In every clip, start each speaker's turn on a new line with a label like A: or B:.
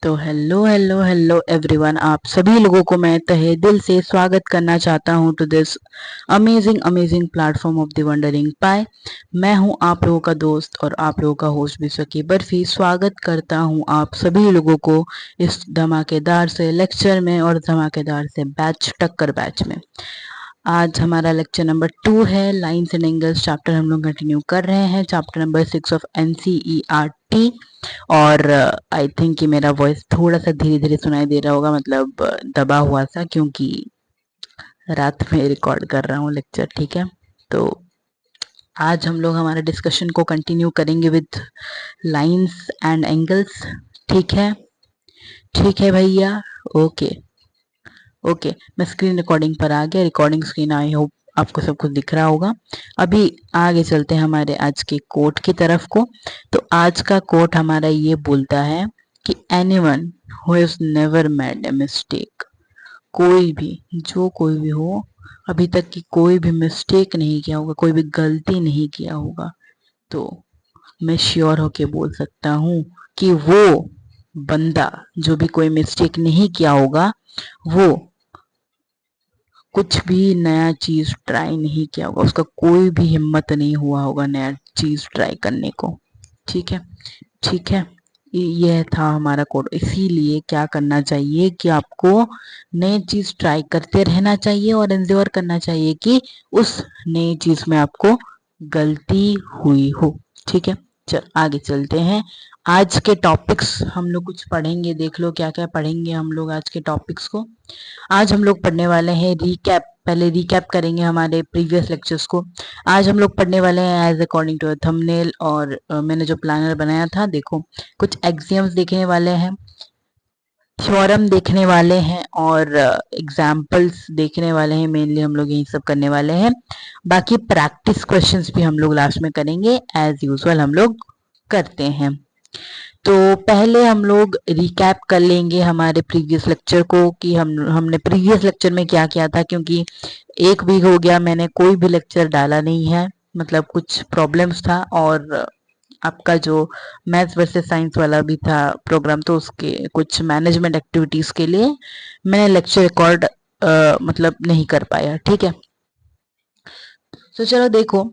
A: तो hello hello hello everyone, आप सभी लोगों को मैं तहे दिल से स्वागत करना चाहता हूं to this amazing amazing platform of the wondering pi. मैं हूं आप लोगों का दोस्त और आप लोगों का होस्ट विश्वकी बर्फी। स्वागत करता हूं आप सभी लोगों को इस धमाकेदार से लेक्चर में और धमाकेदार से बैच टक्कर बैच में। आज हमारा लेक्चर नंबर 2 है, लाइन्स एंड एंगल्स चैप्टर हम लोग कंटिन्यू कर रहे हैं, चैप्टर नंबर 6 ऑफ एनसीईआरटी। और आई थिंक कि मेरा वॉइस थोड़ा सा धीरे धीरे सुनाई दे रहा होगा, मतलब दबा हुआ सा, क्योंकि रात में रिकॉर्ड कर रहा हूँ लेक्चर। ठीक है, तो आज हम लोग हमारे डिस्कशन को कंटिन्यू करेंगे विद लाइन्स एंड एंगल्स। ठीक है, ठीक है भैया। ओके ओके, मैं स्क्रीन रिकॉर्डिंग पर आ गया। रिकॉर्डिंग स्क्रीन, आई होप आपको सब कुछ दिख रहा होगा। अभी आगे चलते हैं हमारे आज के कोट की तरफ को। तो आज का कोट हमारा ये बोलता है कि anyone who has never made a mistake, कोई भी, जो कोई भी हो, अभी तक की कोई भी मिस्टेक नहीं किया होगा, कोई भी गलती नहीं किया होगा, तो मैं श्योर होके बोल सकता हूँ कि वो बंदा, जो भी कोई मिस्टेक नहीं किया होगा, वो कुछ भी नया चीज ट्राई नहीं किया होगा, उसका कोई भी हिम्मत नहीं हुआ होगा नया चीज ट्राई करने को। ठीक है, ठीक है, यह था हमारा कोड। इसीलिए क्या करना चाहिए कि आपको नई चीज ट्राई करते रहना चाहिए और एंश्योर करना चाहिए कि उस नई चीज में आपको गलती हुई हो। ठीक है, चल आगे चलते हैं। आज के टॉपिक्स हम लोग कुछ पढ़ेंगे, देख लो क्या क्या पढ़ेंगे हम लोग आज के टॉपिक्स को। आज हम लोग पढ़ने वाले हैं रीकैप। पहले रीकैप करेंगे हमारे प्रीवियस लेक्चर्स को। आज हम लोग पढ़ने वाले हैं एज अकॉर्डिंग टू थंबनेल, और मैंने जो प्लानर बनाया था, देखो कुछ एक्सियम्स देखने वाले हैं, थ्योरम देखने वाले हैं, और एग्जाम्पल्स देखने वाले हैं। मेनली हम लोग यही सब करने वाले हैं। बाकी प्रैक्टिस क्वेश्चंस भी हम लोग लास्ट में करेंगे, एज यूजुअल हम लोग करते हैं। तो पहले हम लोग रिकैप कर लेंगे हमारे प्रीवियस लेक्चर को कि हमने प्रीवियस लेक्चर में क्या किया था, क्योंकि एक वीक हो गया मैंने कोई भी लेक्चर डाला नहीं है, मतलब कुछ प्रॉब्लम्स था। और आपका जो मैथ्स वर्सेस साइंस वाला भी था प्रोग्राम, तो उसके कुछ मैनेजमेंट एक्टिविटीज के लिए मैंने लेक्चर रिकॉर्ड मतलब नहीं कर पाया। ठीक है, तो चलो देखो,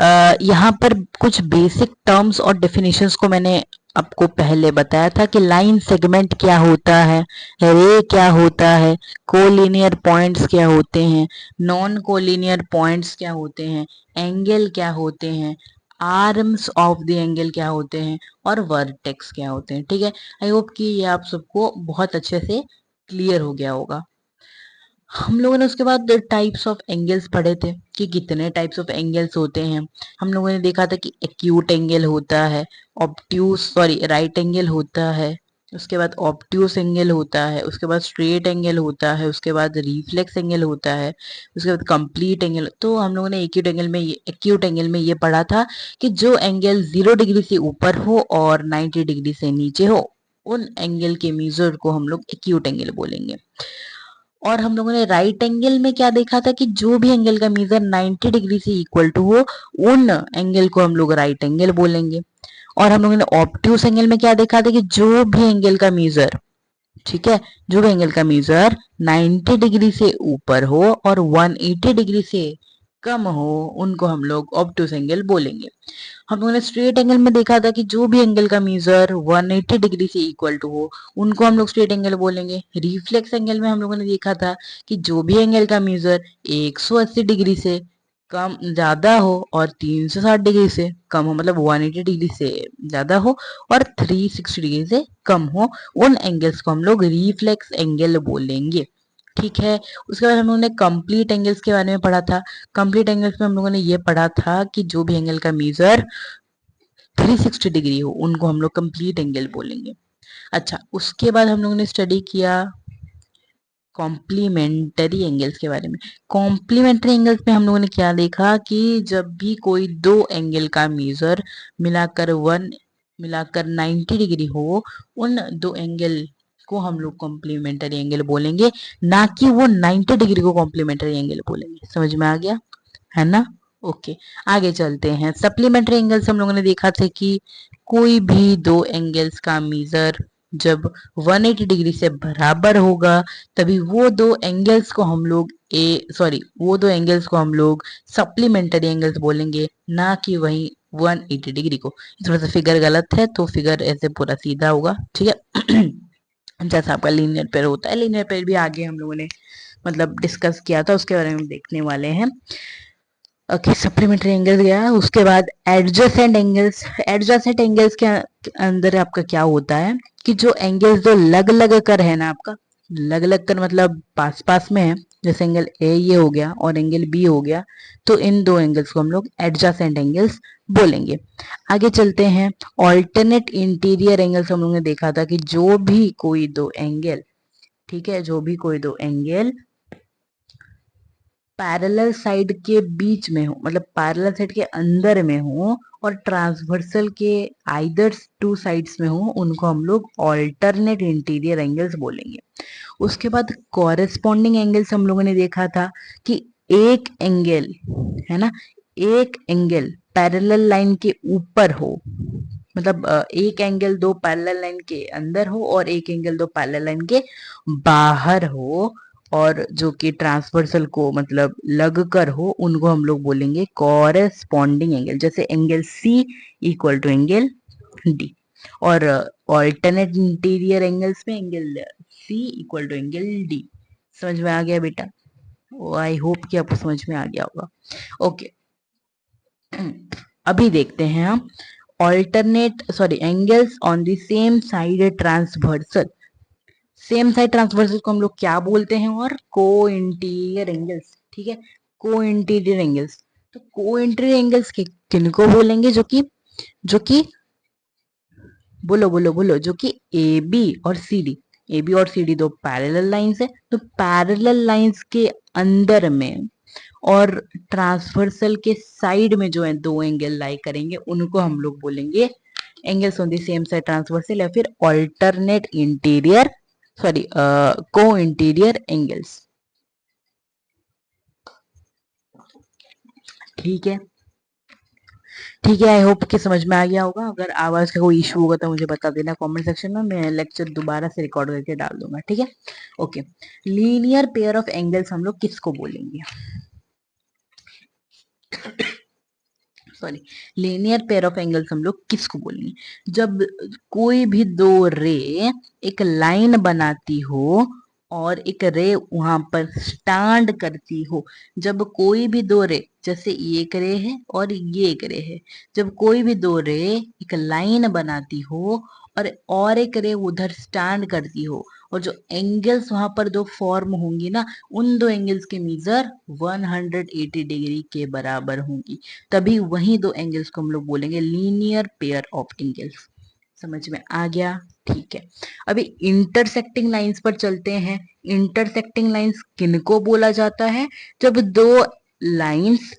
A: यहाँ पर कुछ बेसिक टर्म्स और डेफिनेशंस को मैंने आपको पहले बताया था कि लाइन सेगमेंट क्या होता है, रे क्या होता है, कोलिनियर पॉइंट्स क्या होते हैं, नॉन कोलिनियर पॉइंट्स क्या होते हैं, एंगल क्या होते हैं, आर्म्स ऑफ द एंगल क्या होते हैं, और वर्टेक्स क्या होते हैं। ठीक है, आई होप कि ये आप सबको बहुत अच्छे से क्लियर हो गया होगा। हम लोगों ने उसके बाद टाइप्स ऑफ एंगल्स पढ़े थे कि कितने टाइप्स ऑफ एंगल्स होते हैं। हम लोगों ने देखा था कि एक्यूट एंगल होता है, ऑब्ट्यूस सॉरी राइट एंगल होता है, उसके बाद ऑब्ट्यूस एंगल होता है, उसके बाद स्ट्रेट एंगल होता है, उसके बाद रिफ्लेक्स एंगल होता है, उसके बाद कंप्लीट एंगल। तो हम लोगों ने एक्यूट एंगल में ये पढ़ा था कि जो एंगल 0 डिग्री से ऊपर हो और 90 डिग्री से नीचे हो, उन एंगल के मेजर को हम लोग एक्यूट एंगल बोलेंगे। और हम लोगों ने राइट एंगल में क्या देखा था कि जो भी एंगल का मेजर 90 डिग्री से इक्वल टू हो, उन एंगल को हम लोग राइट एंगल बोलेंगे। और हम लोगों ने ऑब्ट्यूस एंगल में क्या देखा था कि जो भी एंगल का मेजर, ठीक है, जो भी एंगल का मेजर 90 डिग्री से ऊपर हो और 180 डिग्री से कम हो, उनको हम लोग ऑब्ट्यूस एंगल बोलेंगे। हम लोगों ने स्ट्रेट एंगल में देखा था कि जो भी एंगल का मेजर 180 डिग्री से इक्वल टू हो, उनको हम लोग स्ट्रेट एंगल बोलेंगे। रिफ्लेक्स एंगल में हम लोगों ने देखा था कि जो भी एंगल का मेजर 180 डिग्री से कम ज्यादा हो और 360 डिग्री से कम हो, मतलब 180 डिग्री से ज्यादा हो और 360 डिग्री से कम हो, उन एंगल्स को हम लोग रिफ्लेक्स एंगल बोलेंगे। ठीक है, उसके बाद हम लोगों ने कंप्लीट एंगल्स के बारे में पढ़ा था। कंप्लीट एंगल्स में हम लोगों ने ये पढ़ा था कि जो भी एंगल का मेजर 360 डिग्री हो, उनको हम लोग कंप्लीट एंगल बोलेंगे। अच्छा, उसके बाद हम लोगों ने स्टडी किया कॉम्प्लीमेंटरी एंगल्स के बारे में। कॉम्प्लीमेंटरी एंगल्स में हम लोगों ने क्या देखा कि जब भी कोई दो एंगल का मेजर मिलाकर 90 डिग्री हो, उन दो एंगल को हम लोग कॉम्प्लीमेंटरी एंगल बोलेंगे, ना कि वो 90 डिग्री को कॉम्प्लीमेंटरी एंगल बोलेंगे। समझ में आ गया है ना? ओके, आगे चलते हैं। सप्लीमेंट्री एंगल्स हम लोगों ने देखा था कि कोई भी दो एंगल्स का मेजर जब 180 डिग्री से बराबर होगा तभी वो दो एंगल्स को हम लोग वो दो एंगल्स को हम लोग सप्लीमेंट्री एंगल्स बोलेंगे, ना कि वही 180 डिग्री को। थोड़ा सा फिगर गलत है तो फिगर ऐसे पूरा सीधा होगा, ठीक है। जैसा आपका लीनियर पेयर होता है, लीनियर पेयर भी आगे हम लोगों ने मतलब डिस्कस किया था, उसके बारे में देखने वाले हैं। ओके, सप्लीमेंट्री एंगल गया, उसके बाद एडजेसेंट एंगल्स। एडजेसेंट एंगल्स के अंदर आपका क्या होता है कि जो एंगल्स जो लग लग कर है ना, आपका लग लग कर मतलब पास पास में है, जैसे एंगल ए ये हो गया और एंगल बी हो गया, तो इन दो एंगल्स को हम लोग एडजेसेंट एंगल्स बोलेंगे। आगे चलते हैं, ऑल्टरनेट इंटीरियर एंगल्स हम लोगों ने देखा था कि जो भी कोई दो एंगल, ठीक है, जो भी कोई दो एंगल पैरेलल साइड के बीच में हो, मतलब पैरेलल साइड के अंदर में हो और ट्रांसवर्सल के आइदर टू साइड्स में हो, उनको हम लोग ऑल्टरनेट इंटीरियर एंगल्स बोलेंगे। उसके बाद कॉरेस्पॉन्डिंग एंगल्स हम लोगों ने देखा था कि एक एंगल है ना, एक एंगल पैरेलल लाइन के ऊपर हो, मतलब एक एंगल दो पैरेलल लाइन के अंदर हो और एक एंगल दो पैरेलल लाइन के बाहर हो, और जो कि ट्रांसवर्सल को मतलब लग कर हो, उनको हम लोग बोलेंगे कॉरेस्पॉन्डिंग एंगल। जैसे angle C equal to angle D, और ऑल्टरनेट इंटीरियर एंगल्स में angle C equal to angle D. समझ में आ गया बेटा? आई होप कि आपको समझ में आ गया होगा। ओके, अभी देखते हैं हम angles on the same side transversal. Same side transversal को हम लोग क्या बोलते हैं? और को इंटीरियर एंगल्स, ठीक है, को इंटीरियर एंगल्स। तो को इंटीरियर एंगल्स के किनको बोलेंगे? जो कि बोलो बोलो बोलो, जो कि ए बी और सी डी, ए बी और सी डी दो पैरेलल लाइंस है, तो पैरेलल लाइंस के अंदर में और ट्रांसवर्सल के साइड में जो है दो एंगल लाई करेंगे, उनको हम लोग बोलेंगे angles on the same side transversal, या फिर ऑल्टरनेट इंटीरियर को इंटीरियर एंगल्स। ठीक है, ठीक है, आई होप कि समझ में आ गया होगा। अगर आवाज का कोई इशू होगा तो मुझे बता देना कमेंट सेक्शन में, मैं लेक्चर दोबारा से रिकॉर्ड करके डाल दूंगा, ठीक है। Okay, linear pair of angles हम लोग किसको बोलेंगे? Sorry, linear pair of angles हम लोग किसको बोलेंगे? जब कोई भी दो रे एक लाइन बनाती हो और एक रे वहां पर स्टैंड करती हो, जब कोई भी दो रे, जैसे ये एक रे है और ये एक रे है, जब कोई भी दो रे एक लाइन बनाती हो और एक रे उधर स्टैंड करती हो, और जो एंगल्स वहां पर दो फॉर्म होंगी ना, उन दो एंगल्स के मेजर 180 डिग्री के बराबर होंगी, तभी वही दो एंगल्स को हम लोग बोलेंगे लीनियर पेयर ऑफ एंगल्स। समझ में आ गया? ठीक है, अभी इंटरसेक्टिंग लाइंस पर चलते हैं। इंटरसेक्टिंग लाइंस किनको बोला जाता है? जब दो लाइंस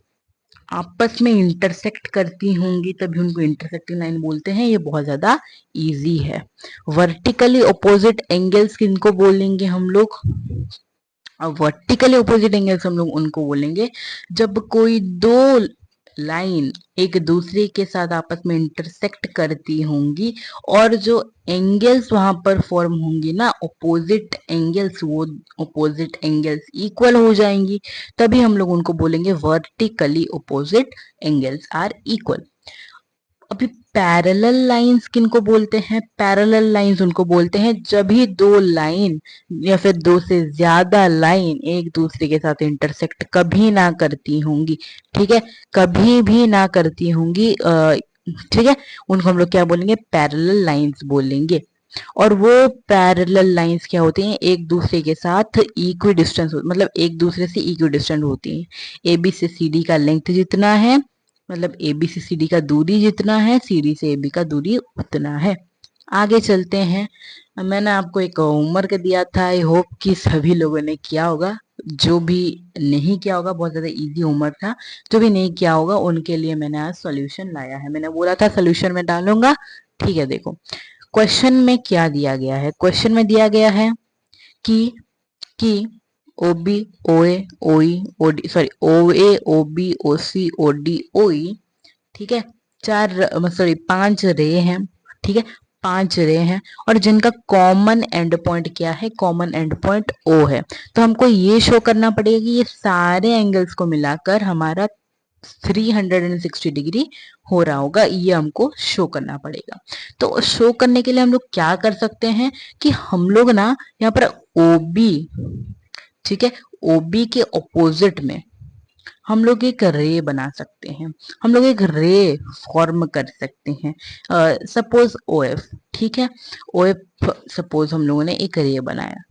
A: आपस में इंटरसेक्ट करती होंगी तभी उनको इंटरसेक्टिंग लाइन बोलते हैं। ये बहुत ज्यादा इजी है। वर्टिकली ऑपोजिट एंगल्स किनको बोलेंगे हम लोग? अब वर्टिकली ऑपोजिट एंगल्स हम लोग उनको बोलेंगे जब कोई दो लाइन एक दूसरे के साथ आपस में इंटरसेक्ट करती होंगी और जो एंगल्स वहां पर फॉर्म होंगी ना, ऑपोजिट एंगल्स, वो ऑपोजिट एंगल्स इक्वल हो जाएंगी, तभी हम लोग उनको बोलेंगे vertically opposite angles are equal. अभी पैरेलल लाइंस किनको बोलते हैं? पैरेलल लाइंस उनको बोलते हैं जब भी दो लाइन या फिर दो से ज्यादा लाइन एक दूसरे के साथ इंटरसेक्ट कभी ना करती होंगी, ठीक है, कभी भी ना करती होंगी, ठीक है, उनको हम लोग क्या बोलेंगे? पैरेलल लाइंस बोलेंगे। और वो पैरेलल लाइंस क्या होती हैं? एक दूसरे के साथ इक्वी डिस्टेंस, मतलब एक दूसरे से इक्वी डिस्टेंट होती हैं। ए बी से सी डी का लेंथ जितना है, मतलब ए बी से सी डी का दूरी जितना है, सी डी से ए बी का दूरी उतना है। आगे चलते हैं। मैंने आपको एक होमवर्क दिया था, आई होप कि सभी लोगों ने किया होगा। जो भी नहीं किया होगा, बहुत ज्यादा इजी होमवर्क था, जो भी नहीं किया होगा उनके लिए मैंने आज सॉल्यूशन लाया है। मैंने बोला था सॉल्यूशन में डालूंगा, ठीक है। देखो क्वेश्चन में क्या दिया गया है। क्वेश्चन में दिया गया है कि ओ बी ओ ए ओ ई ओ डी, सॉरी ओ ए ओ बी ओ सी ओ डी ओ ई, ठीक है, चार सॉरी पांच रे हैं, ठीक है, 5 रे हैं और जिनका कॉमन एंड पॉइंट क्या है, कॉमन एंड पॉइंट ओ है। तो हमको ये शो करना पड़ेगा कि ये सारे एंगल्स को मिलाकर हमारा 360 डिग्री हो रहा होगा, ये हमको शो करना पड़ेगा। तो शो करने के लिए हम लोग क्या कर सकते हैं कि हम लोग ना यहाँ पर ओबी, ठीक है, ओबी के ऑपोजिट में हम लोग एक रे बना सकते हैं, हम लोग एक रे फॉर्म कर सकते हैं। सपोज ओ एफ, ठीक है, ओ एफ सपोज हम लोगों ने एक रे बनाया,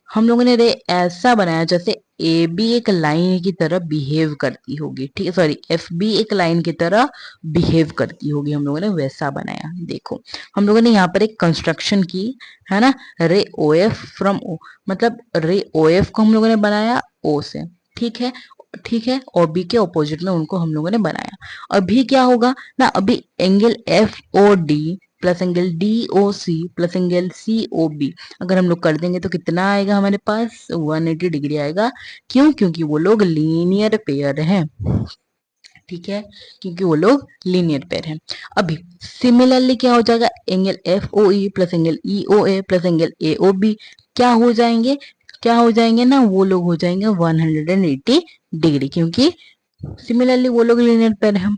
A: हम लोगों ने रे ऐसा बनाया जैसे ए बी एक लाइन की तरह बिहेव करती होगी, ठीक है, सॉरी एफ बी एक लाइन की तरह बिहेव करती होगी, हम लोगों ने वैसा बनाया। देखो हम लोगों ने यहाँ पर एक कंस्ट्रक्शन की है ना, रे ओ एफ फ्रॉम ओ, मतलब रे ओ एफ को हम लोगों ने बनाया ओ से, ठीक है, ठीक है, और बी के ऑपोजिट में उनको हम लोगों ने बनाया। अभी क्या होगा ना, अभी angle F O D plus angle D O C plus angle C O B अगर हम लोग कर देंगे तो कितना आएगा हमारे पास, 180 डिग्री आएगा। क्यों, क्योंकि वो लोग लीनियर पेयर हैं, ठीक है, क्योंकि वो लोग लीनियर पेयर हैं। अभी सिमिलरली क्या हो जाएगा, angle F O E plus angle E O A plus angle A O B क्या हो जाएंगे, क्या हो जाएंगे ना, वो लोग हो जाएंगे 180 डिग्री, क्योंकि सिमिलरली वो लोग लीनियर पेयर हैं।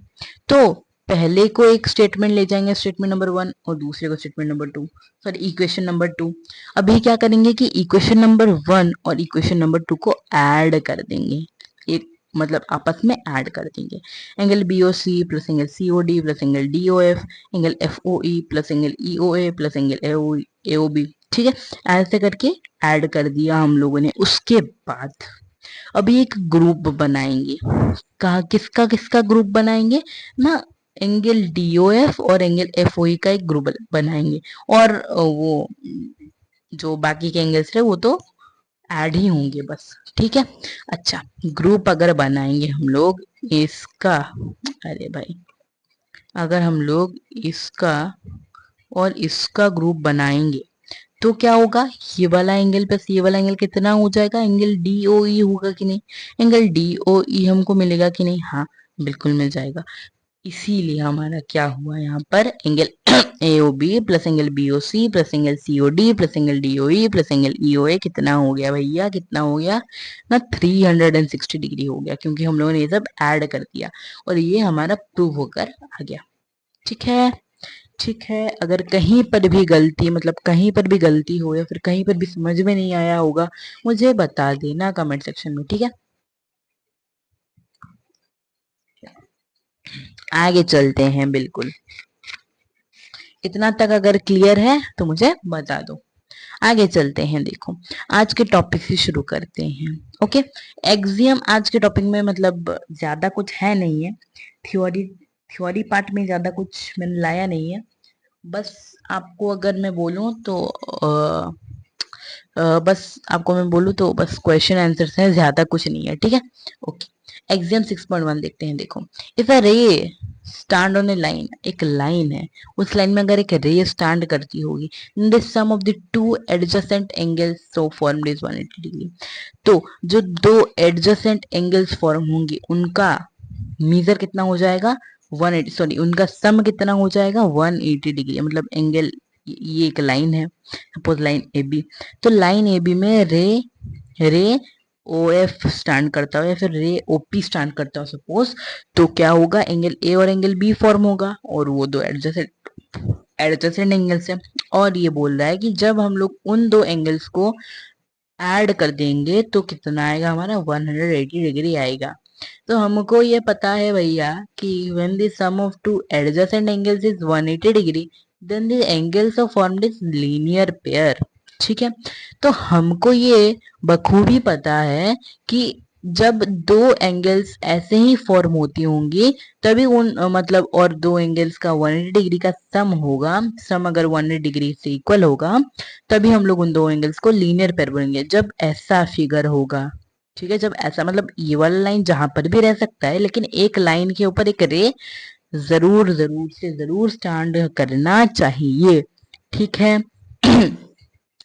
A: तो पहले को एक स्टेटमेंट ले जाएंगे, स्टेटमेंट नंबर 1, और दूसरे को statement number 2, sorry equation number 2। अभी क्या करेंगे कि इक्वेशन नंबर 1 और इक्वेशन नंबर 2 को ऐड कर देंगे, एक मतलब आपस में ऐड कर देंगे। Angle B O C plus angle C O D plus angle D O F, angle F O E plus angle E O A plus angle A O B, ठीक है, ऐसे करके ऐड कर दिया हम लोगों ने। उसके बाद अभी एक ग्रुप बनाएंगे, कहा किसका किसका ग्रुप बनाएंगे ना, एंगल डीओएफ और एंगल एफओई का एक ग्रुप बनाएंगे, और वो जो बाकी के एंगल्स रहे वो तो ऐड ही होंगे बस, ठीक है। अच्छा, ग्रुप अगर बनाएंगे हम लोग इसका, अरे भाई, अगर हम लोग इसका और इसका ग्रुप बनाएंगे तो क्या होगा, ये वाला एंगल प्लस ये वाला एंगल कितना हो जाएगा, एंगल डी ओ ई होगा कि नहीं, एंगल डी ओ ई हमको मिलेगा कि नहीं, हाँ बिल्कुल मिल जाएगा। इसीलिए हमारा क्या हुआ यहाँ पर, angle A O B plus angle B O C plus angle C O D plus angle D O E plus angle E O A कितना हो गया भैया, कितना हो गया ना, 360 डिग्री हो गया, क्योंकि हम लोगों ने ये सब ऐड कर दिया और ये हमारा प्रूव होकर आ गया, ठीक है। ठीक है, अगर कहीं पर भी गलती, मतलब कहीं पर भी गलती हो या फिर कहीं पर भी समझ में नहीं आया होगा, मुझे बता देना कमेंट सेक्शन में, ठीक है। आगे चलते हैं, बिल्कुल इतना तक अगर क्लियर है तो मुझे बता दो। आगे चलते हैं, देखो आज के टॉपिक से शुरू करते हैं। ओके, एक्सियम आज के टॉपिक में मतलब ज्यादा कुछ है नहीं है, थ्योरी थ्योरी पार्ट में ज्यादा कुछ मैंने लाया नहीं है। बस आपको अगर मैं बोलूं तो बस आपको मैं बोलूं तो बस क्वेश्चन आंसर्स हैं, ज्यादा कुछ नहीं है, ठीक है। ओके, एग्जाम 6.1 देखते हैं। देखो, इफ अ रे स्टैंड ऑन ए लाइन, एक लाइन है, उस लाइन में अगर एक रे स्टैंड करती होगी, the sum of the two adjacent angles so formed is 180 degree. तो जो दो एडजेसेंट एंगल्स फॉर्म होंगे उनका मीजर कितना हो जाएगा, 180, सॉरी उनका सम कितना हो जाएगा, 180 डिग्री, मतलब एंगल, ये एक लाइन है सपोज लाइन ए बी, तो लाइन ए बी में रे रे ओ एफ स्टैंड करता हो या फिर रे ओ पी स्टैंड करता हो सपोज, तो क्या होगा, एंगल ए और एंगल बी फॉर्म होगा और वो दो एडजेसेंट एंगल्स है। और ये बोल रहा है कि जब हम लोग उन दो एंगल्स को ऐड कर देंगे तो कितना आएगा हमारा, 180 डिग्री आएगा। तो हमको ये पता है भैया कि when the sum of two adjacent angles is 180 degree, then the angles are formed is linear pair, ठीक है। तो हमको ये बखूबी पता है कि जब दो एंगल्स ऐसे ही फॉर्म होती होंगी तभी उन मतलब और दो एंगल्स का 180 डिग्री का सम होगा, सम अगर 180 डिग्री से इक्वल होगा तभी हम लोग उन दो एंगल्स को लीनियर पेयर बोलेंगे, जब ऐसा फिगर होगा, ठीक है। जब ऐसा मतलब ये वाला लाइन जहां पर भी रह सकता है लेकिन एक लाइन के ऊपर एक रे जरूर जरूर से जरूर स्टैंड करना चाहिए, ठीक है।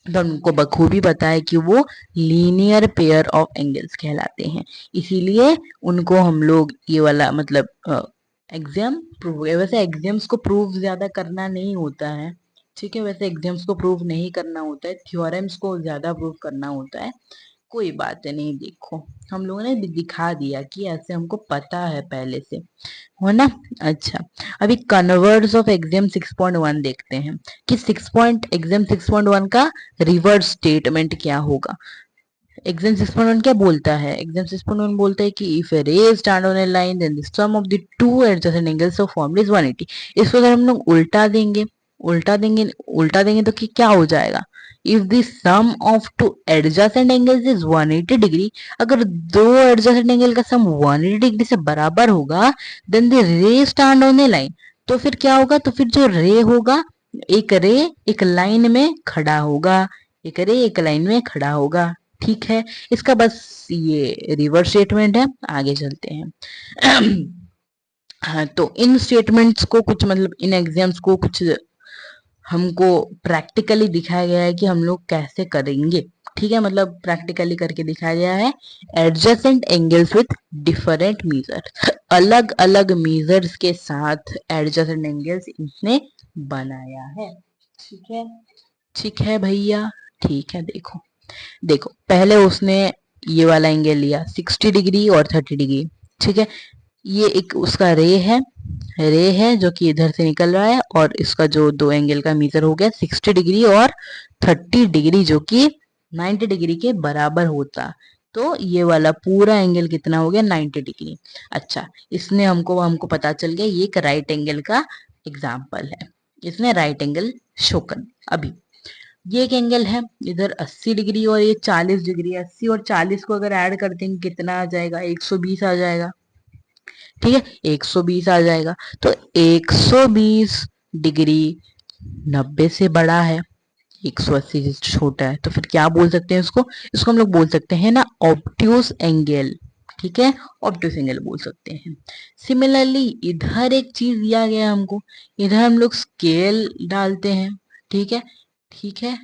A: तो उनको बखूबी पता है कि वो लीनियर पेयर ऑफ एंगल्स कहलाते हैं, इसीलिए उनको हम लोग ये वाला मतलब एग्जाम प्रूव, वैसे एग्जाम्स को प्रूव ज्यादा करना नहीं होता है, ठीक है, वैसे एग्जाम्स को प्रूव नहीं करना होता है, थ्योरम्स को ज्यादा प्रूव करना होता है। कोई बात नहीं, देखो हम लोगों ने भी दिखा दिया कि ऐसे हमको पता है पहले से, हो ना। अच्छा, अभी कन्वर्स ऑफ एग्जाम 6.1 देखते हैं कि एग्जाम 6.1 का रिवर्स स्टेटमेंट क्या होगा। एग्जाम 6.1 क्या बोलता है, एग्जाम 6.1 बोलता है कि if a ray stand on a line then the sum of the two adjacent angles of formula is 180। इसको अगर हम लोग उल्टा देंगे तो कि क्या हो जाएगा, if the sum of two adjacent angles is 180 degree, अगर दो एडजेसेंट एंगल का सम 180 डिग्री से बराबर होगा, then the ray stand on a line, तो फिर क्या होगा, तो फिर जो रे होगा, एक रे एक लाइन में खड़ा होगा, एक रे एक लाइन में खड़ा होगा। ठीक है, इसका बस ये रिवर्स स्टेटमेंट है, आगे चलते हैं। हाँ, तो इन स्टेटमेंट्स को कुछ मतलब इन एग्जाम्स को कुछ हमको प्रैक्टिकली दिखाया गया है कि हम लोग कैसे करेंगे। ठीक है, मतलब प्रैक्टिकली करके दिखाया गया है। Adjacent angles with different measure, अलग अलग मीजर्स के साथ एडजेसेंट एंगल्स इसने बनाया है। ठीक है, ठीक है भैया, ठीक है। देखो देखो पहले उसने ये वाला एंगल लिया 60 डिग्री और 30 डिग्री। ठीक है, ये एक उसका रे है जो कि इधर से निकल रहा है, और इसका जो दो एंगल का मीजर हो गया 60 डिग्री और 30 डिग्री, जो कि 90 डिग्री के बराबर होता, तो ये वाला पूरा एंगल कितना हो गया, 90 डिग्री। अच्छा, इसने हमको पता चल गया ये एक राइट एंगल का एग्जाम्पल है, इसने राइट एंगल शो कर। अभी ये एक एंगल है इधर 80 डिग्री और ये 40 डिग्री, 80 और 40 को अगर ऐड कर देंगे कितना आ जाएगा, 120 आ जाएगा। ठीक है, 120 आ जाएगा, तो 120 डिग्री 90 से बड़ा है, 180 से छोटा है, तो फिर क्या बोल सकते हैं इसको, इसको हम लोग बोल सकते हैं ना ऑब्ट्यूस एंगल। ठीक है, ऑब्ट्यूस एंगल बोल सकते हैं। सिमिलरली इधर एक चीज दिया गया है हमको, इधर हम लोग स्केल डालते हैं। ठीक है, ठीक है,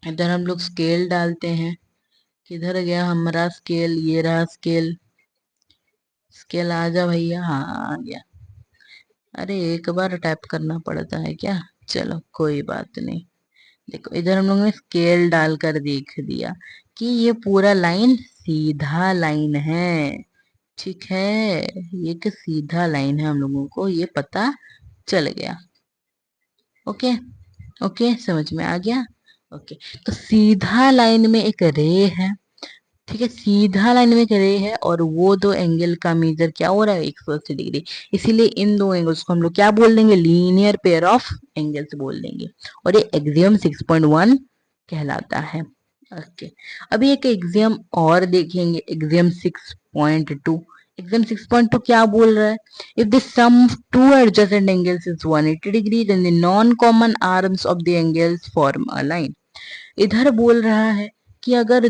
A: इधर हम लोग स्केल डालते हैं। किधर गया हमारा स्केल, ये रहा स्केल, स्केल आ जा भैया, हाँ आ गया। अरे एक बार टैप करना पड़ता है क्या, चलो कोई बात नहीं। देखो इधर हम लोगों ने स्केल डालकर देख दिया कि ये पूरा लाइन सीधा लाइन है। ठीक है, ये एक सीधा लाइन है, हम लोगों को ये पता चल गया। ओके, ओके समझ में आ गया। ओके, तो सीधा लाइन में एक रे है। ठीक है, सीधा लाइन में करे है और वो दो एंगल का मेजर क्या हो रहा है, 180 डिग्री, इसीलिए इन दो एंगल्स को हम लोग क्या बोल देंगे, लीनियर पेयर ऑफ एंगल्स बोल देंगे, और ये एक्सियम 6.1 कहलाता है। ओके, अभी एक एग्जाम और देखेंगे, एग्जाम 6.2। एग्जाम 6.2 क्या बोल रहा है, if the sum two adjacent angles is 180 degree then the non common arms of the angles form a line. इधर बोल रहा है कि अगर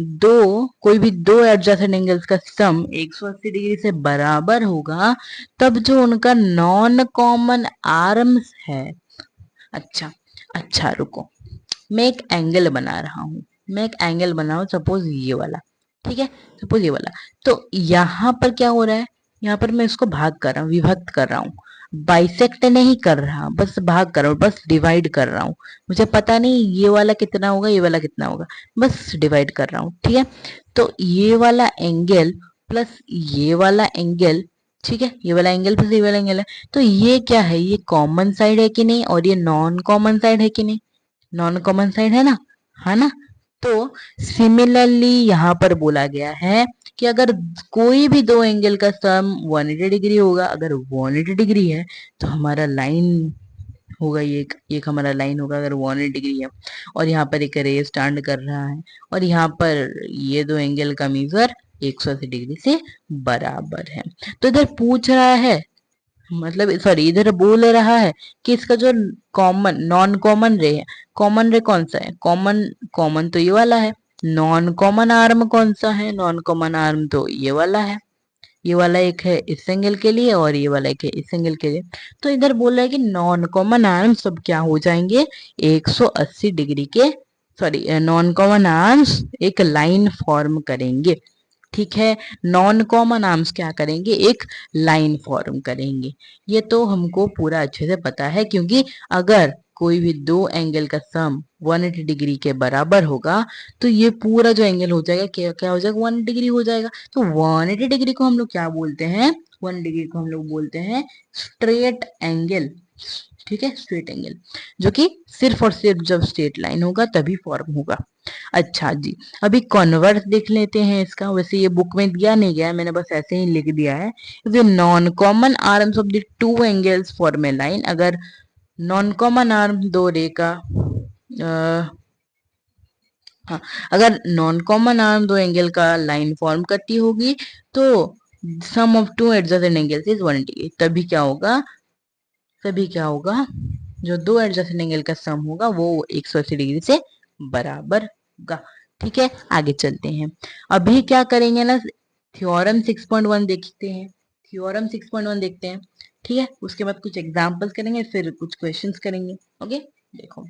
A: दो कोई भी दो एडजेसेंट एंगल्स का सम 180 डिग्री से बराबर होगा, तब जो उनका नॉन कॉमन आर्म्स है। अच्छा, अच्छा रुको, मैं एक एंगल बना रहा हूं, मैं एक एंगल बना रहा हूं, सपोज ये वाला। ठीक है, सपोज ये वाला, तो यहां पर क्या हो रहा है, यहाँ पर मैं इसको भाग कर रहा हूँ, विभक्त कर रहा हूँ, बाइसेक्ट नहीं कर रहा, बस भाग कर रहा हूँ, बस डिवाइड कर रहा हूँ। मुझे पता नहीं ये वाला कितना होगा, ये वाला कितना होगा, बस डिवाइड कर रहा हूँ। ठीक है, तो ये वाला एंगल प्लस ये वाला एंगल, ठीक है, ये वाला एंगल प्लस ये वाला एंगल है, तो ये क्या है, ये कॉमन साइड है कि नहीं, और ये नॉन कॉमन साइड है कि नहीं, नॉन कॉमन साइड है ना, है ना। तो सिमिलरली यहाँ पर बोला गया है कि अगर कोई भी दो एंगल का सम 180 डिग्री होगा, अगर 180 डिग्री है तो हमारा लाइन होगा, ये एक हमारा लाइन होगा अगर 180 डिग्री है, और यहाँ पर एक रे स्टैंड कर रहा है, और यहाँ पर ये दो एंगल का मीजर 180 डिग्री से बराबर है। तो इधर पूछ रहा है, मतलब सॉरी इधर बोल रहा है कि इसका जो कॉमन नॉन कॉमन रे है, कॉमन रे कौन सा है, कॉमन कॉमन तो ये वाला है, नॉन कॉमन आर्म कौन सा है, नॉन कॉमन आर्म तो ये वाला है, ये वाला एक है इस एंगल के लिए और ये वाला एक है इस एंगल के लिए। तो इधर बोल रहा है कि नॉन कॉमन आर्म सब क्या हो जाएंगे, 180 डिग्री के, सॉरी नॉन कॉमन आर्म्स एक लाइन फॉर्म करेंगे। ठीक है। नॉन कॉमन आर्म्स क्या करेंगे, एक लाइन फॉर्म करेंगे। ये तो हमको पूरा अच्छे से पता है, क्योंकि अगर कोई भी दो एंगल का सम 180 डिग्री के बराबर होगा तो ये पूरा जो एंगल हो जाएगा क्या क्या हो जाएगा, 180 डिग्री हो जाएगा। तो 180 डिग्री को हम लोग क्या बोलते हैं, 1 डिग्री को हम लोग बोलते हैं स्ट्रेट एंगल। ठीक है, स्ट्रेट एंगल, जो कि सिर्फ और सिर्फ जब स्ट्रेट लाइन होगा तभी फॉर्म होगा। अच्छा जी, अभी कॉन्वर्स देख लेते हैं इसका। वैसे ये बुक में दिया नहीं गया है, मैंने बस ऐसे ही लिख दिया है। Non common arms of the two angles form a line, अगर नॉन कॉमन आर्म दो रे का हाँ, अगर नॉन कॉमन आर्म दो एंगल का लाइन फॉर्म करती होगी तो sum of two adjacent angles is 180, तभी क्या होगा, जो दो एडजेसेंट एंगल का सम होगा वो 180 डिग्री से बराबर होगा। ठीक है, आगे चलते हैं। अभी क्या करेंगे ना, थ्योरम 6.1 देखते हैं, थ्योरम 6.1 देखते हैं। ठीक है, उसके बाद कुछ एग्जांपल्स करेंगे, फिर कुछ क्वेश्चंस करेंगे। ओके, देखो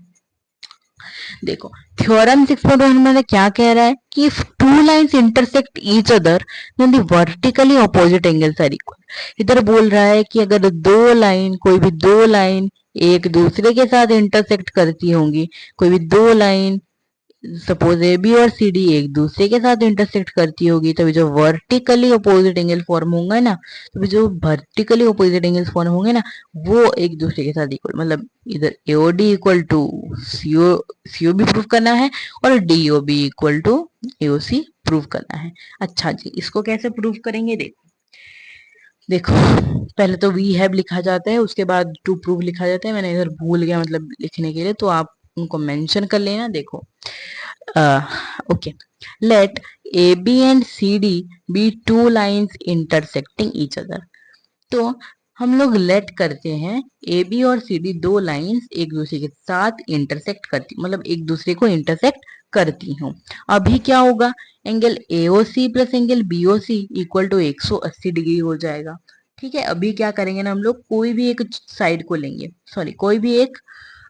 A: देखो थ्योरम 6.1 में क्या कह रहा है कि if two lines intersect each other then the vertically opposite angles are equal. इधर बोल रहा है कि अगर दो लाइन, कोई भी दो लाइन एक दूसरे के साथ इंटरसेक्ट करती होंगी, कोई भी दो लाइन सपोज ए बी और सी डी एक दूसरे के साथ इंटरसेक्ट करती होगी, तभी जो वर्टिकली अपोजिट एंगल फॉर्म होंगे ना, तभी जो वर्टिकली अपोजिट एंगल्स फॉर्म होंगे ना, वो एक दूसरे के साथ इक्वल, मतलब इधर एओडी इक्वल टू सीओ भी प्रूव करना है और DOB equal to AOC prove करना है। अच्छा जी, इसको कैसे प्रूव करेंगे, देखो देखो पहले तो वी हैव लिखा जाता है, उसके बाद टू प्रूव लिखा जाता है। मैंने इधर भूल गया मतलब लिखने के लिए, तो आप उनको मेंशन कर लेना। देखो okay, let AB and CD be two lines intersecting each other। तो हम लोग लेट करते हैं ए बी और सी डी दो लाइंस एक दूसरे के साथ इंटरसेक्ट करती, मतलब एक दूसरे को इंटरसेक्ट करती हूँ। अभी क्या होगा, angle AOC plus angle BOC equal to 180 degree हो जाएगा। ठीक है, अभी क्या करेंगे ना, हम लोग कोई भी एक साइड को लेंगे, सॉरी कोई भी एक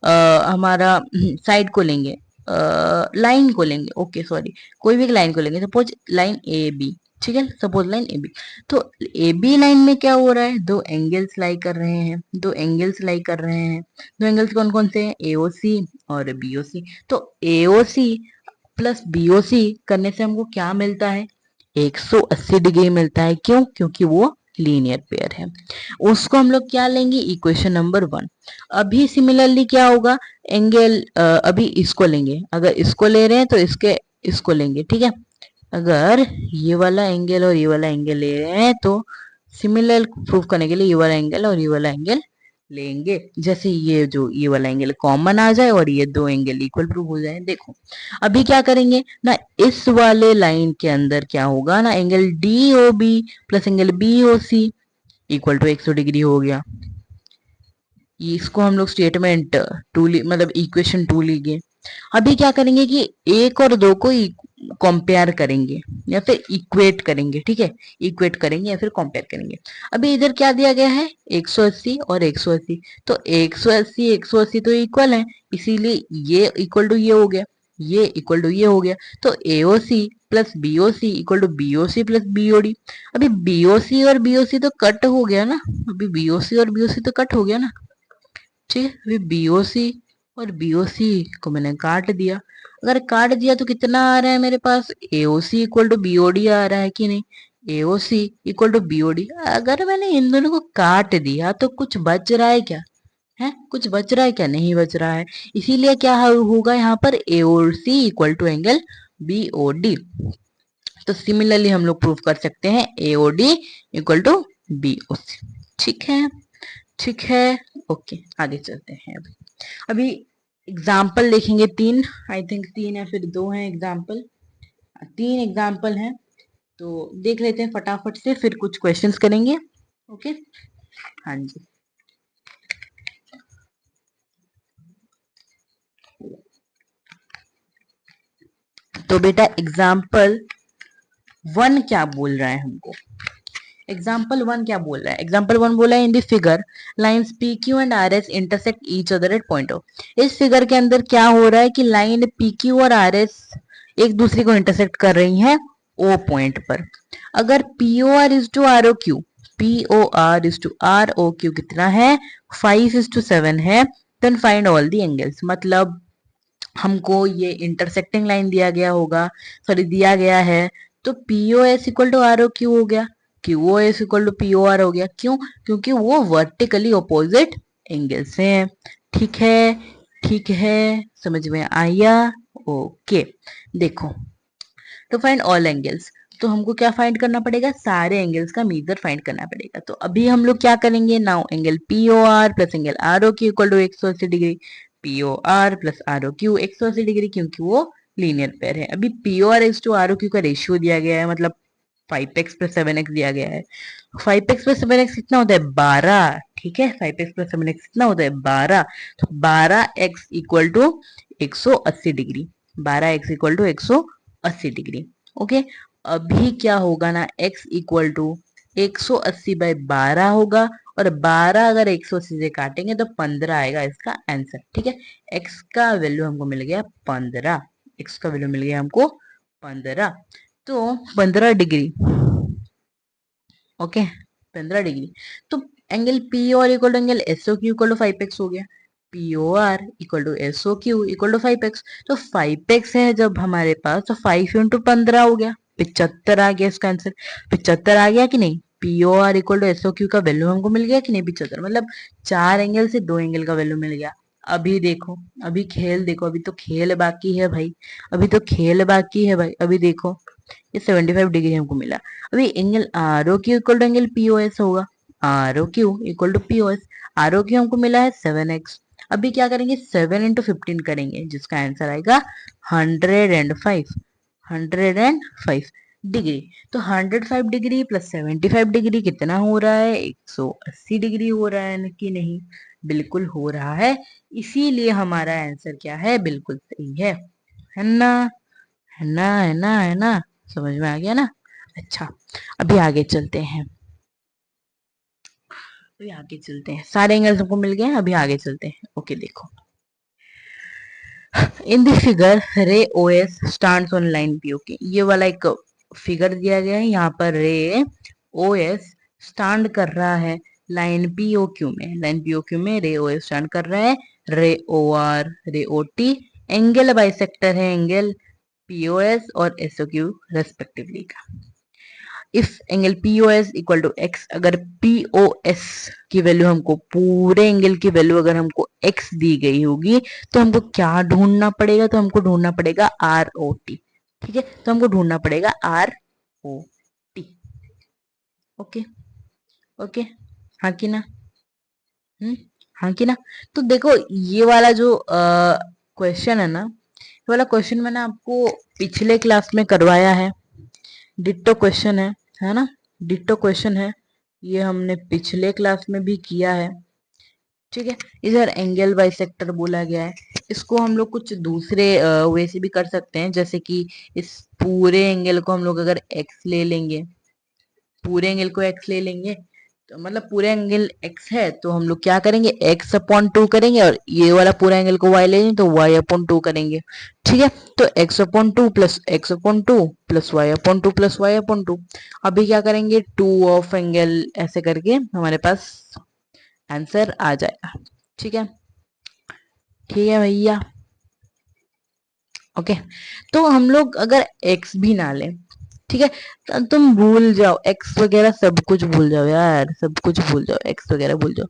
A: हमारा साइड को लेंगे, लाइन को लेंगे, ओके सॉरी, कोई भी एक लाइन को लेंगे, सपोज लाइन ए बी। ठीक है, सपोज लाइन ए बी। तो ए बी लाइन में क्या हो रहा है, दो एंगल्स लाई कर रहे हैं, दो एंगल्स लाई कर रहे हैं। दो एंगल्स कौन कौन से हैं, एओसी और बीओसी। तो एओसी प्लस बीओसी करने से हमको क्या मिलता है, 180 डिग्री मिलता है। क्यों, क्योंकि वो लीनियर पेयर है। उसको हम लोग क्या लेंगे, इक्वेशन नंबर 1। अभी सिमिलरली क्या होगा, एंगल अभी इसको लेंगे, अगर इसको ले रहे हैं तो इसको लेंगे। ठीक है, अगर ये वाला एंगल और ये वाला एंगल ले रहे हैं तो सिमिलर प्रूफ करने के लिए ये वाला एंगल और ये वाला एंगल लेंगे। जैसे ये वाला एंगल कॉमन आ जाए और ये दो एंगल इक्वल प्रूफ हो जाए। देखो अभी क्या करेंगे ना, इस वाले लाइन के अंदर क्या होगा ना, angle DOB plus angle BOC equal to 100 degree हो गया। इसको हम लोग स्टेटमेंट 2 मतलब इक्वेशन 2 लीजिए। अभी क्या करेंगे कि एक और दो को कंपेयर करेंगे या फिर इक्वेट करेंगे। ठीक है, इक्वेट करेंगे या फिर कंपेयर करेंगे। अभी इधर क्या दिया गया है, 180 और 180, तो 180 180 तो इक्वल है, इसीलिए ये इक्वल टू ये हो गया, ये इक्वल टू ये हो गया। तो AOC plus BOC equal to BOC plus BOD। अभी BOC और BOC तो कट हो गया ना, अभी BOC और BOC तो कट हो गया ना। ठीक है, अभी बीओसी और बीओसी को मैंने काट दिया। अगर काट दिया तो कितना आ रहा है मेरे पास, एओसी इक्वल टू बीओडी आ रहा है कि नहीं, एओसी इक्वल टू बीओडी। अगर मैंने इन दोनों को काट दिया तो कुछ बच रहा है क्या, है कुछ बच रहा है क्या, नहीं बच रहा है। इसीलिए क्या होगा यहाँ पर, AOC equal to angle BOD. तो सिमिलरली हम लोग प्रूव कर सकते हैं एओडी इक्वल टू बीओसी। ठीक है, ठीक है, ओके आगे चलते हैं। अभी एग्जाम्पल देखेंगे 3, आई थिंक 3 है फिर 2 है एग्जाम्पल, 3 एग्जाम्पल हैं तो देख लेते हैं फटाफट से, फिर कुछ क्वेश्चंस करेंगे। ओके, हाँ जी, तो बेटा एग्जाम्पल 1 क्या बोल रहा है हमको, एग्जाम्पल 1 क्या बोल रहा है, एग्जाम्पल 1 बोला है इन the figure lines PQ and RS intersect each other at point O। इस फिगर के अंदर क्या हो रहा है कि लाइन PQ और RS एक दूसरे को इंटरसेक्ट कर रही हैं ओ पॉइंट पर। अगर P O R is to R O Q, P O R is to R O Q कितना है, 5:7 है, then find all the angles. मतलब हमको ये इंटरसेक्टिंग लाइन दिया गया होगा, सॉरी दिया गया है, तो PO S equal to R O Q हो गया, Q O S equal to P O R हो गया। क्यों? क्योंकि वो वर्टिकली ऑपोजिट एंगल से हैं। ठीक है, ठीक है, समझ में आया? ओके, देखो, तो फाइंड ऑल एंगल्स, तो हमको क्या फाइंड करना पड़ेगा, सारे एंगल्स का मेजर फाइंड करना पड़ेगा। तो अभी हम लोग क्या करेंगे, now angle P O R plus angle R O Q equal to 180 degree. P O R plus R O Q 180 degree, क्योंकि वो लीनियर पेयर है। अभी P O R is to R O Q का ratio दिया गया है, मतलब 5x plus 7x दिया गया है। 5x प्लस 7x कितना होता है, 12। ठीक है, 5x प्लस 7x कितना होता है, 12। तो 12x equal to 180 degree, 12x equal to 180 degree. Okay, अभी क्या होगा ना, x इक्वल टू 180/12 होगा, और 12 अगर 180 से काटेंगे तो 15 आएगा इसका आंसर। ठीक है, x का वैल्यू हमको मिल गया 15, x का वैल्यू मिल गया हमको 15। तो 15 डिग्री, ओके, 15 डिग्री। तो एंगल पी और equal to angle S O Q equal to 5x हो गया। P O R equal to S O Q equal to 5x। तो 5x है जब हमारे पास, तो 5 × 15 हो गया, 75 आ गया इसका आंसर। 75 आ गया कि नहीं? P O R equal to S O Q का वैल्यू हमको मिल गया कि नहीं, 75। मतलब 4 एंगल से 2 एंगल का वैल्यू मिल गया। अभी देखो, अभी खेल देखो, अभी तो खेल बाकी है भाई, अभी तो खेल बाकी है भाई। अभी देखो, ये 75 डिग्री हमको मिला। अभी angle R O Q equal to angle P O S होगा, R O Q equal to P O S. R O Q हमको मिला है 7x। अभी क्या करेंगे, 7 × 15 करेंगे, जिसका आंसर आएगा 105, 105 डिग्री। तो 105 डिग्री प्लस 75 डिग्री कितना हो रहा है, 180 डिग्री हो रहा है कि नहीं? बिल्कुल हो रहा है, इसीलिए हमारा आंसर क्या है, बिल्कुल सही है ना? है ना, है ना, है ना? समझ में आ गया ना? अच्छा, अभी आगे चलते हैं, अभी आगे चलते हैं, सारे एंगल्स हमको मिल गए हैं, अभी आगे चलते हैं। ओके, देखो, इन the figure ray O S stands on line P O के, ये वाला एक फिगर दिया गया है, यहाँ पर रे ओ एस स्टैंड कर रहा है लाइन पी ओ क्यू में, लाइन पी ओ क्यू में रे ओ एस स्टैंड कर रहा है, ray O R, ray O T angle bisector है, एंगल पीओएस और एसओक्यू रेस्पेक्टिवली का। If angle POS equal to X, अगर पीओएस की वैल्यू हमको, पूरे एंगल की वैल्यू अगर हमको एक्स दी गई होगी, तो हमको क्या ढूंढना पड़ेगा, तो हमको ढूंढना पड़ेगा आर ओ टी। ठीक है, तो हमको ढूंढना पड़ेगा R O T. Okay, okay, हाँ कि ना? हम्म, हाँ कि ना? तो देखो, ये वाला जो क्वेश्चन है ना, ये वाला क्वेश्चन मैंने आपको पिछले क्लास में करवाया है, डिट्टो क्वेश्चन है ना? डिट्टो क्वेश्चन है, ये हमने पिछले क्लास में भी किया है। ठीक है, इधर एंगल बाइसेक्टर बोला गया है, इसको हम लोग कुछ दूसरे वे से भी कर सकते हैं, जैसे कि इस पूरे एंगल को हम लोग अगर एक्स ले लेंगे, पूरे एंगल को एक्स ले लेंगे, तो मतलब पूरे एंगल एक्स है, तो हम लोग क्या करेंगे, एक्स अपॉन टू करेंगे, और ये वाला पूरा एंगल को वाई ले लेंगे तो वाई अपॉन टू करेंगे। ठीक है, तो X upon two plus X upon two plus Y upon two plus Y upon two. अभी क्या करेंगे, टू ऑफ एंगल ऐसे करके हमारे पास आंसर आ जाएगा। ठीक है, ठीक है भैया। ओके, तो हम लोग अगर एक्स भी ना लें, ठीक है, तो तुम भूल जाओ एक्स वगैरह, सब कुछ भूल जाओ यार, सब कुछ भूल जाओ, एक्स वगैरह भूल जाओ।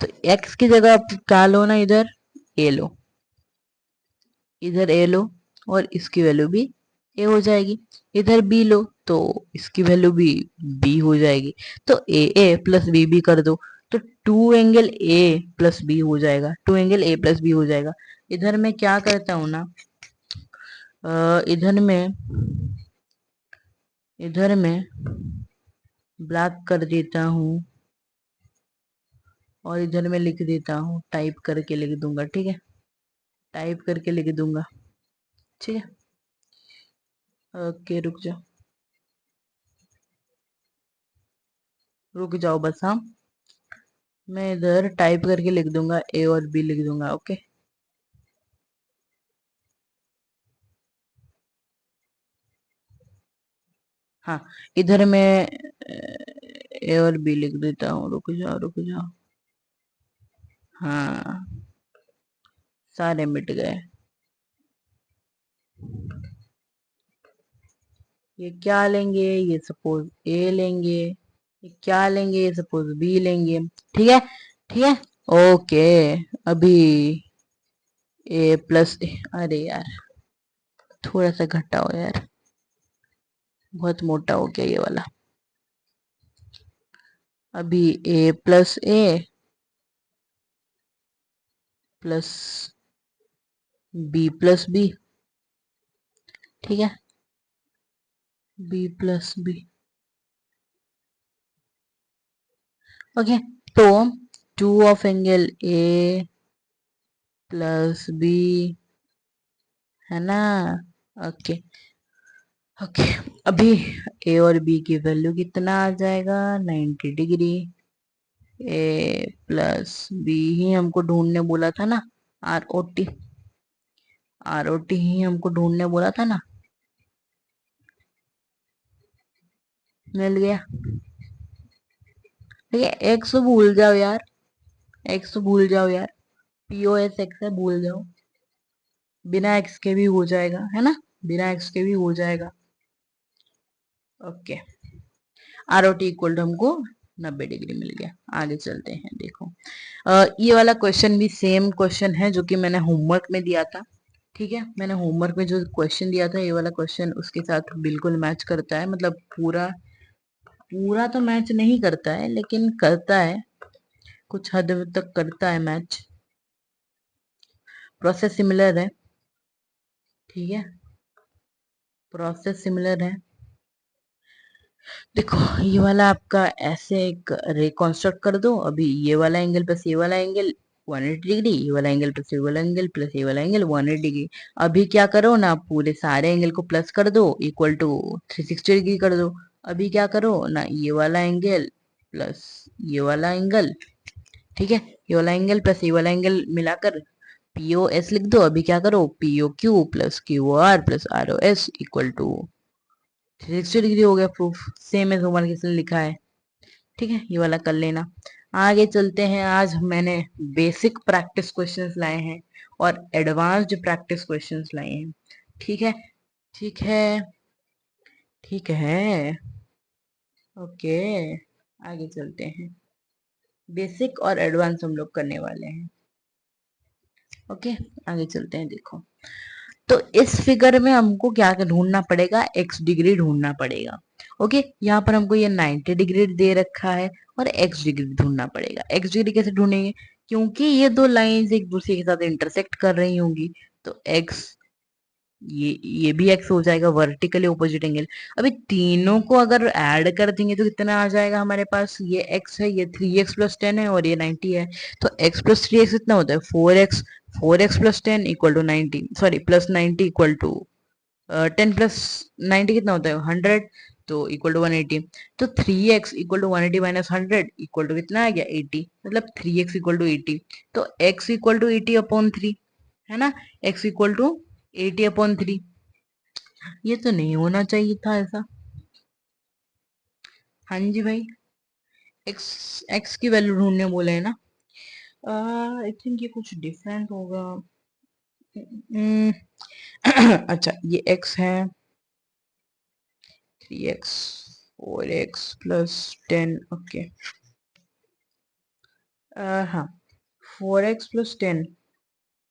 A: तो एक्स की जगह आप क्या लो ना, इधर ए लो, इधर ए लो, और इसकी वैल्यू भी ए हो जाएगी। इधर बी लो, तो इसकी वैल्यू भी बी हो जाएगी। तो ए प्लस बी कर दो, तो two angle A plus B हो जाएगा, two angle A plus B हो जाएगा। इधर मैं क्या करता हूँ ना, इधर में, इधर में ब्लैक कर देता हूँ, और इधर में लिख देता हूँ, टाइप करके लिख दूंगा। ठीक है, टाइप करके लिख दूंगा। ठीक है, ओके, रुक जाओ, रुक जाओ बस, हाँ, मैं इधर टाइप करके लिख दूंगा, ए और बी लिख दूंगा। ओके, हाँ, इधर मैं ए और बी लिख देता हूँ, रुक जाओ रुक जाओ। हाँ, सारे मिट गए। ये क्या लेंगे, ये सपोज ए लेंगे, ये क्या लेंगे, ये सपोज बी लेंगे। ठीक है, ठीक है, ओके। अभी ए प्लस, अरे यार थोड़ा सा घटाओ यार, बहुत मोटा हो गया ये वाला। अभी A plus A plus B plus B. ठीक है, बी प्लस बी। ओके, तो two of angle A plus B, है ना। Okay, okay. अभी ए और बी की वैल्यू कितना आ जाएगा, 90 डिग्री। ए प्लस बी ही हमको ढूंढने बोला था ना, R O T, R O T ही हमको ढूंढने बोला था ना। मिल गया। ठीक है, एक्स भूल जाओ यार, एक्स भूल जाओ यार, पी ओ एस एक्स है, भूल जाओ। बिना एक्स के भी हो जाएगा, है ना, बिना एक्स के भी हो जाएगा। Okay, R O T equal to हमको 90 डिग्री मिल गया। आगे चलते हैं, देखो ये वाला क्वेश्चन भी सेम क्वेश्चन है जो कि मैंने होमवर्क में दिया था। ठीक है, मैंने होमवर्क में जो क्वेश्चन दिया था, ये वाला क्वेश्चन उसके साथ बिल्कुल मैच करता है, मतलब पूरा पूरा तो मैच नहीं करता है लेकिन करता है, कुछ हद तक करता है मैच। प्रोसेस सिमिलर है, ठीक है, प्रोसेस सिमिलर है। देखो ये वाला आपका ऐसे एक रिकॉन्स्ट्रक्ट कर दो। अभी ये वाला एंगल प्लस ये वाला एंगल 180 डिग्री, ये वाला एंगल प्लस ये वाला एंगल प्लस ये वाला एंगल 180 डिग्री। अभी क्या करो ना, पूरे सारे एंगल को प्लस कर दो, इक्वल टू 360 डिग्री कर दो। अभी क्या करो ना, ये वाला एंगल प्लस ये वाला एंगल, ठीक है, ये वाला एंगल प्लस ये वाला एंगल मिलाकर पीओ एस लिख दो। अभी क्या करो, PO Q plus Q R plus R O S equal to 360 degree हो गया। प्रूफ सेम है होमवर्क किसने लिखा है। ठीक है, ये वाला कर लेना। आगे चलते हैं। आज मैंने बेसिक प्रैक्टिस क्वेश्चंस लाए हैं और एडवांस्ड प्रैक्टिस क्वेश्चंस लाए हैं। ठीक है, ठीक है, ठीक है, ओके। आगे चलते हैं, बेसिक और एडवांस हम लोग करने वाले हैं। ओके, आगे चलते हैं। देखो, तो इस फिगर में हमको क्या ढूंढना पड़ेगा, एक्स डिग्री ढूंढना पड़ेगा। ओके, यहाँ पर हमको ये 90 डिग्री दे रखा है और एक्स डिग्री ढूंढना पड़ेगा। एक्स डिग्री कैसे ढूंढेंगे, क्योंकि ये दो लाइंस एक दूसरे के साथ इंटरसेक्ट कर रही होंगी, तो एक्स, ये भी एक्स हो जाएगा, वर्टिकली ऑपोजिट एंगल। अभी तीनों को अगर ऐड कर देंगे तो कितना आ जाएगा हमारे पास, ये एक्स है, ये 3x+10 है और ये 90 है। तो x प्लस 3x कितना होता है, 4x। 4x+10 equal to 90, sorry plus 90 equal to 10+90 कितना होता है, 100। तो इक्वल टू 180। तो 3x equal to 180 minus 100 equal to कितना आ गया, 80। मतलब 3x इक्वल टू 80। तो x इक्वल टू 80/3, है ना, x इक्वल टू 80/3। ये तो नहीं होना चाहिए था ऐसा। हाँ जी भाई, एक्स, एक्स की वैल्यू ढूंढने बोले है ना। आई थिंक ये कुछ डिफरेंट होगा। हम्म, अच्छा, ये एक्स है, 3x 4x+10। ओके, हाँ, 4x+10,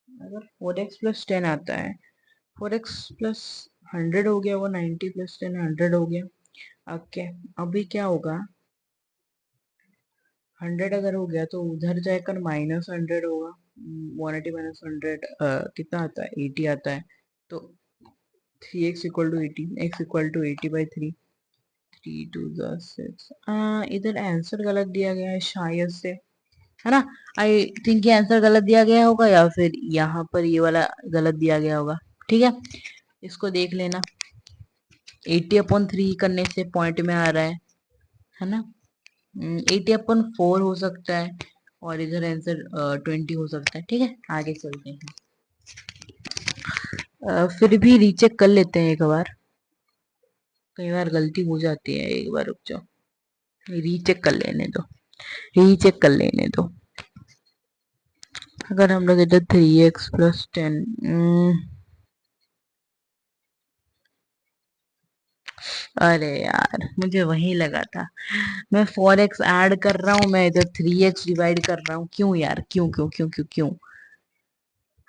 A: अगर 4x+10 आता है, 4x+100 हो गया, वो 90+10 100 हो गया। ओके, अभी क्या होगा, 100 अगर हो गया तो उधर जाकर -100 होगा। 180 माइनस 100 कितना आता है, 80 आता है। तो 3x equal to 80, x equal to 80/3, 3 2 6। इधर आंसर गलत दिया गया है शायद से, है ना। आई थिंक ये आंसर गलत दिया गया होगा या फिर यहाँ पर ये वाला गलत दिया गया होगा। ठीक है, इसको देख लेना। 80/3 करने से पॉइंट में आ रहा है ना। 80/4 हो सकता है और इधर आंसर 20 हो सकता है। ठीक है, आगे चलते हैं। फिर भी रीचेक कर लेते हैं एक बार। कई बार गलती हो जाती है, एक बार रुक जाओ, रीचेक कर लेने दो, रीचेक कर लेने दो। अगर हम लोग इधर 3x+10, अरे यार मुझे वही लगा था, मैं 4x ऐड कर रहा हूँ, मैं इधर 3x डिवाइड कर रहा हूँ, क्यों यार, क्यों क्यों क्यों क्यों क्यों।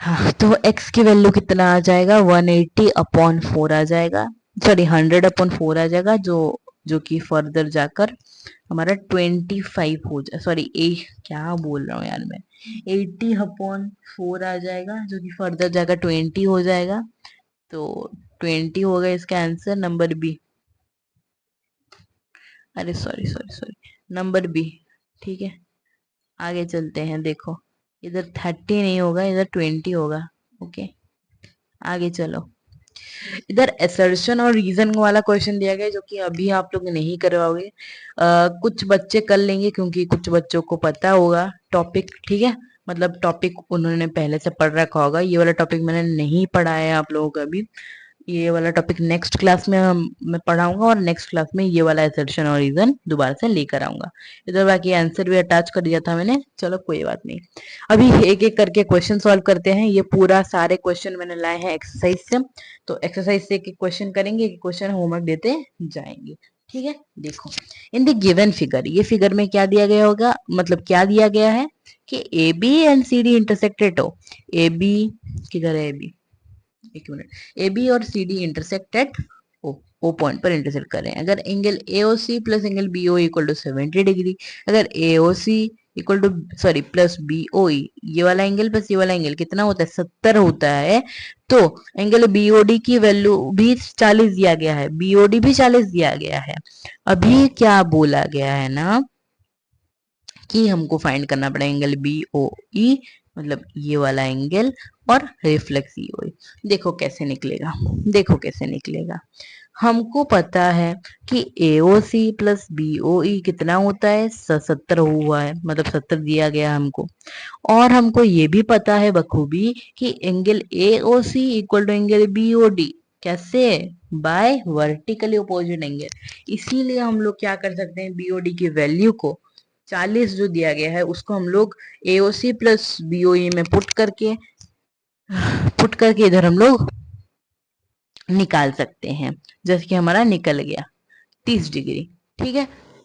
A: हाँ, तो x की वैल्यू कितना आ जाएगा, 180/4 आ जाएगा, सॉरी 100/4 आ जाएगा, जो कि फर्दर जाकर हमारा 25 हो जाए, सॉरी क्या बोल रहा हूँ यार मैं, 80/4 आ जाएगा, जो कि फर्दर जाकर 20 हो जाएगा। तो 20 होगा इसका आंसर, नंबर बी। अरे sorry sorry sorry, number B. ठीक है, आगे चलते हैं। देखो, इधर 30 नहीं होगा, इधर 20 होगा। ओके, आगे चलो। इधर असर्शन और रीजन वाला क्वेश्चन दिया गया है, जो कि अभी आप लोग नहीं करवाओगे। कुछ बच्चे कर लेंगे, क्योंकि कुछ बच्चों को पता होगा टॉपिक। ठीक है, मतलब टॉपिक उन्होंने पहले से पढ़ रखा होगा, ये वाला टॉपिक मैंने नहीं पढ़ा है आप लोगों को अभी। ये वाला टॉपिक नेक्स्ट क्लास में मैं पढ़ाऊंगा, और नेक्स्ट क्लास में ये वाला असर्शन और रीजन दोबारा से लेकर आऊंगा। इधर बाकी आंसर भी अटैच कर दिया था मैंने, चलो कोई बात नहीं। अभी एक एक करके क्वेश्चन सॉल्व करते हैं। ये पूरा सारे क्वेश्चन मैंने लाए हैं एक्सरसाइज से, तो एक्सरसाइज से एक क्वेश्चन करेंगे, एक क्वेश्चन होमवर्क देते जाएंगे। ठीक है, देखो, इन द गिवन फिगर, ये फिगर में क्या दिया गया होगा, मतलब क्या दिया गया है कि A B and C D intersected हो। ए बी, किधर है ए बी, एक मिनट, ए बी और C D intersect at O, O point पर इंटरसेक्ट कर रहे हैं। अगर angle A O C plus angle B O equal to 70 degree, अगर A O C equal to, sorry, plus B O E, ये वाला angle plus ये वाला एंगल कितना होता है, 70 होता है, तो एंगल बी ओ डी की वैल्यू भी 40 दिया गया है, बी ओ डी भी 40 दिया गया है। अभी क्या बोला गया है ना, कि हमको फाइंड करना पड़ेगा एंगल बी ओ ई, मतलब ये वाला एंगल, और रिफ्लेक्स ई ओ ई। देखो कैसे निकलेगा, देखो कैसे निकलेगा। हमको पता है कि ए सी प्लस बी ओ ई कितना होता है, 70 हुआ है, मतलब 70 दिया गया हमको। और हमको ये भी पता है बखूबी कि angle A O C equal to angle B O D, कैसे, बाय वर्टिकली अपोजिट एंगल। इसीलिए हम लोग क्या कर सकते हैं, बीओडी की वैल्यू को 40 जो दिया गया है उसको हम लोग एओसी प्लस बीओई में पुट करके इधर हम लोग निकाल सकते हैं। जैसे कि हमारा निकल गया 30 डिग्री। ठीक है,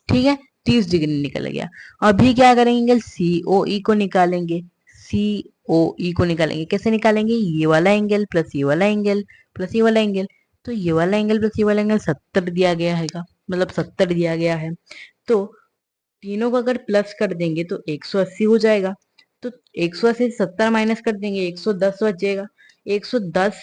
A: ठीक है, 30 डिग्री निकल गया। अभी क्या करेंगे, सीओई को निकालेंगे, सीओई को निकालेंगे, कैसे निकालेंगे, ये वाला एंगल प्लस ये वाला एंगल प्लस ये वाला एंगल, तो ये वाला एंगल प्लस ये वाला एंगल 70 दिया गया है, मतलब 70 दिया गया है। तो तीनों को अगर प्लस कर देंगे तो 180 हो जाएगा। तो 180 से 70 माइनस कर देंगे, 110 बचेगा। 110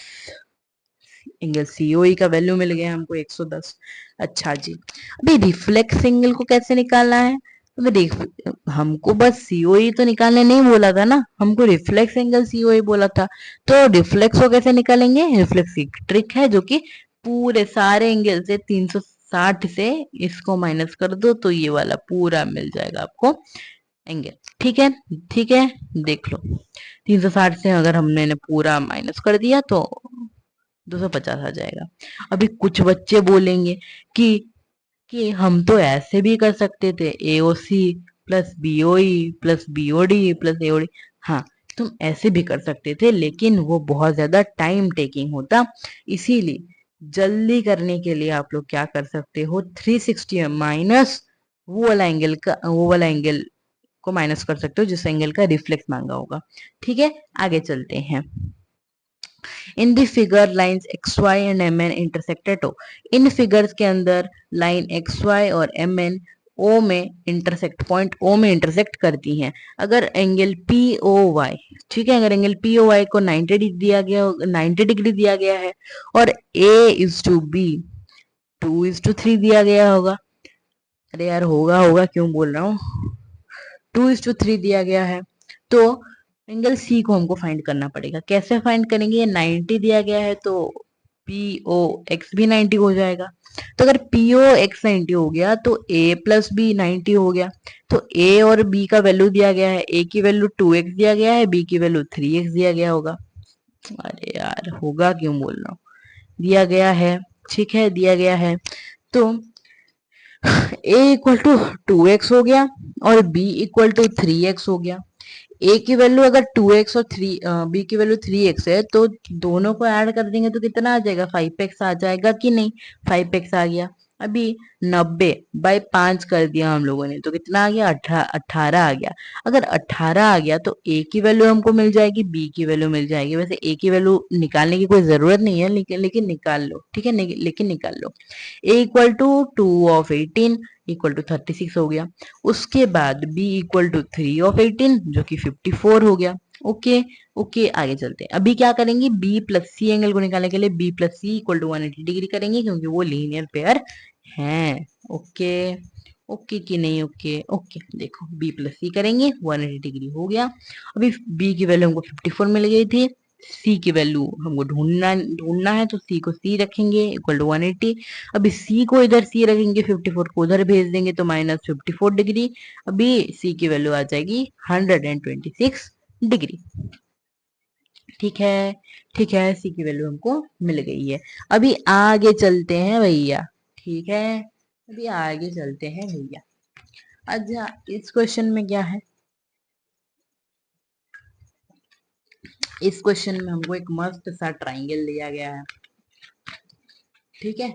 A: एंगल सीओई का वैल्यू मिल गया हमको 110। अच्छा जी, अभी रिफ्लेक्स एंगल को कैसे निकालना है, तो हमको बस सीओई तो निकालने नहीं बोला था ना, हमको रिफ्लेक्स एंगल सीओई बोला था। तो रिफ्लेक्स को कैसे निकालेंगे, रिफ्लेक्स की ट्रिक है, जो कि पूरे सारे एंगल से 360 से इसको माइनस कर दो, तो ये वाला पूरा मिल जाएगा आपको एंगल। ठीक है, ठीक है, देख लो, 360 से अगर हमने पूरा माइनस कर दिया तो 250 आ जाएगा। अभी कुछ बच्चे बोलेंगे कि हम तो ऐसे भी कर सकते थे, AOC plus BOE plus BOD plus AOD. हाँ, तुम ऐसे भी कर सकते थे, लेकिन वो बहुत ज्यादा टाइम टेकिंग होता। इसीलिए जल्दी करने के लिए आप लोग क्या कर सकते हो, 360 माइनस वो वाला एंगल को माइनस कर सकते हो जिस एंगल का रिफ्लेक्स मांगा होगा। ठीक है, आगे चलते हैं। In the figure lines X Y and M N intersected हो। इन फिगर्स के अंदर लाइन एक्स वाई और एम एन ओ में इंटरसेक्ट, पॉइंट ओ में इंटरसेक्ट करती हैं। अगर एंगल पी ओ वाई, ठीक है, अगर एंगल पी ओ वाई को 90 डिग्री दिया गया है, और ए इज टू बी 2:3 दिया गया होगा। अरे यार, होगा होगा क्यों बोल रहा हूँ, 2:3 दिया गया है, तो एंगल सी को हमको फाइंड करना पड़ेगा। कैसे फाइंड करेंगे, 90 दिया गया है, तो पी ओ एक्स भी 90 हो जाएगा। तो अगर पी ओ एक्स 90 हो गया, तो ए प्लस बी 90 हो गया। तो ए और बी का वैल्यू दिया गया है, ए की वैल्यू 2x दिया गया है, बी की वैल्यू 3x दिया गया होगा। अरे यार, होगा क्यों बोल रहा हूँ, दिया गया है ठीक है, दिया गया है। तो a इक्वल टू 2x हो गया और b इक्वल टू 3x हो गया। a की वैल्यू अगर 2x और b की वैल्यू 3x है तो दोनों को ऐड कर देंगे तो कितना आ जाएगा, 5x आ जाएगा कि नहीं, 5x आ गया। अभी 90/5 कर दिया हम लोगों ने तो कितना आ गया, 18 आ गया। अगर 18 आ गया तो a की वैल्यू हमको मिल जाएगी, b की वैल्यू मिल जाएगी। वैसे a की वैल्यू निकालने की कोई जरूरत नहीं है, लेकिन निकाल लो, ठीक है, लेकिन निकाल लो। a equal to 2 of 18 equal to 36 हो गया। उसके बाद b इक्वल टू 3 of 18 जो कि 54 हो गया। ओके, ओके, आगे चलते हैं। अभी क्या करेंगे, b प्लस सी एंगल को निकालने के लिए b plus C equal to 180 degree करेंगे क्योंकि वो लीनियर पेयर हैं। ओके, ओके कि नहीं, ओके, ओके। देखो b प्लस सी करेंगे 180 डिग्री हो गया। अभी b की वैल्यू हमको 54 मिल गई थी, c की वैल्यू हमको ढूंढना है तो c को c रखेंगे इक्वल टू 180। अभी c को इधर c रखेंगे, 54 को उधर भेज देंगे तो -54 डिग्री। अभी c की वैल्यू आ जाएगी 126 डिग्री। ठीक है, ठीक है, c की वैल्यू हमको मिल गई है। अभी आगे चलते हैं भैया, ठीक है, अभी आगे चलते हैं भैया। अच्छा, इस क्वेश्चन में क्या है, इस क्वेश्चन में हमको एक मस्त सा ट्राइंगल दिया गया है। ठीक है,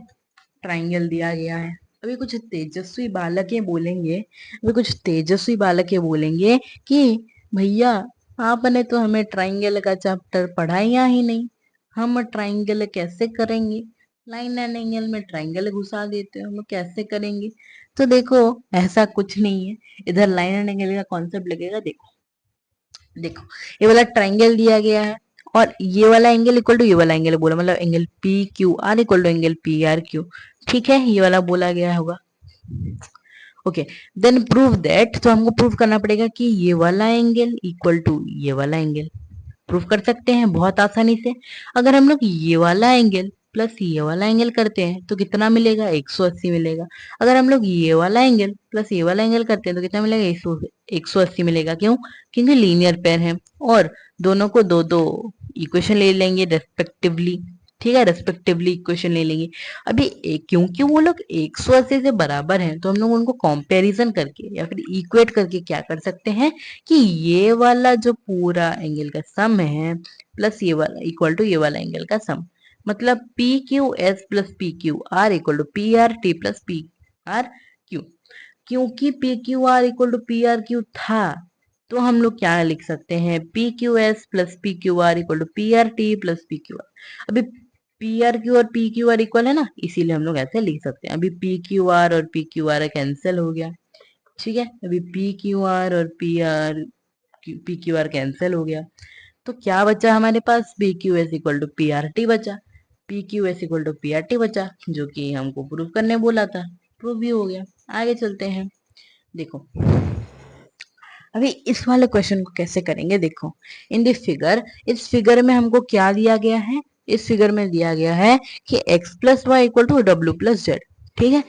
A: ट्राइंगल दिया गया है। अभी कुछ तेजस्वी बालकें बोलेंगे, अभी कुछ तेजस्वी बालकें बोलेंगे कि भैया आपने तो हमें ट्राइंगल का चैप्टर पढ़ाया ही नहीं, हम ट्राइंगल कैसे करेंगे, लाइन एंड एंगल में ट्राइंगल घुसा देते हो, हम कैसे करेंगे। तो देखो ऐसा कुछ नहीं है, इधर लाइन एंड एंगल का कॉन्सेप्ट लगेगा। देखो, देखो ये वाला ट्राइंगल दिया गया है और ये वाला एंगल इक्वल टू ये वाला एंगल बोला, मतलब angle P Q R equal to angle P R Q. ठीक है, ये वाला बोला गया होगा। ओके, देन प्रूव दैट, तो हमको प्रूव करना पड़ेगा कि ये वाला एंगल इक्वल टू ये वाला एंगल। प्रूफ कर सकते हैं बहुत आसानी से। अगर हम लोग ये वाला एंगल प्लस ये वाला एंगल करते हैं तो कितना मिलेगा, 180 मिलेगा। अगर हम लोग ये वाला एंगल प्लस ये वाला एंगल करते हैं तो कितना मिलेगा, 180 मिलेगा। क्यों, क्योंकि लीनियर पेयर है और दोनों को दो दो इक्वेशन ले लेंगे रेस्पेक्टिवली। ठीक है, रेस्पेक्टिवली इक्वेशन ले लेंगे। अभी क्योंकि वो लोग 180 से बराबर हैं तो हम लोग उनको कंपैरिजन करके या फिर इक्वेट करके क्या कर सकते हैं कि ये वाला जो पूरा एंगल का सम है प्लस ये वाला इक्वल टू ये वाला एंगल का सम, मतलब P Q S plus P Q R equal to P R T plus P R Q. क्योंकि P Q R equal to P R Q था तो हम लोग क्या लिख सकते हैं, P Q S plus P Q R equal to P R T plus P Q R. अभी पी आर क्यू और पी क्यू आर इक्वल है ना, इसीलिए हम लोग ऐसे लिख सकते हैं। अभी पी क्यू आर और पी क्यू आर कैंसिल हो गया। ठीक है, अभी पी क्यू आर और पी क्यू आर कैंसिल हो गया तो क्या बचा हमारे पास, P Q S equal to P R T बचा। P Q S equal to P R T बचा जो कि हमको प्रूव करने बोला था, प्रूव भी हो गया। आगे चलते हैं। देखो अभी इस वाले क्वेश्चन को कैसे करेंगे, देखो इन दिस फिगर, इस फिगर में हमको क्या दिया गया है, इस फिगर में दिया गया है कि x plus Y equal to W plus Z. ठीक है,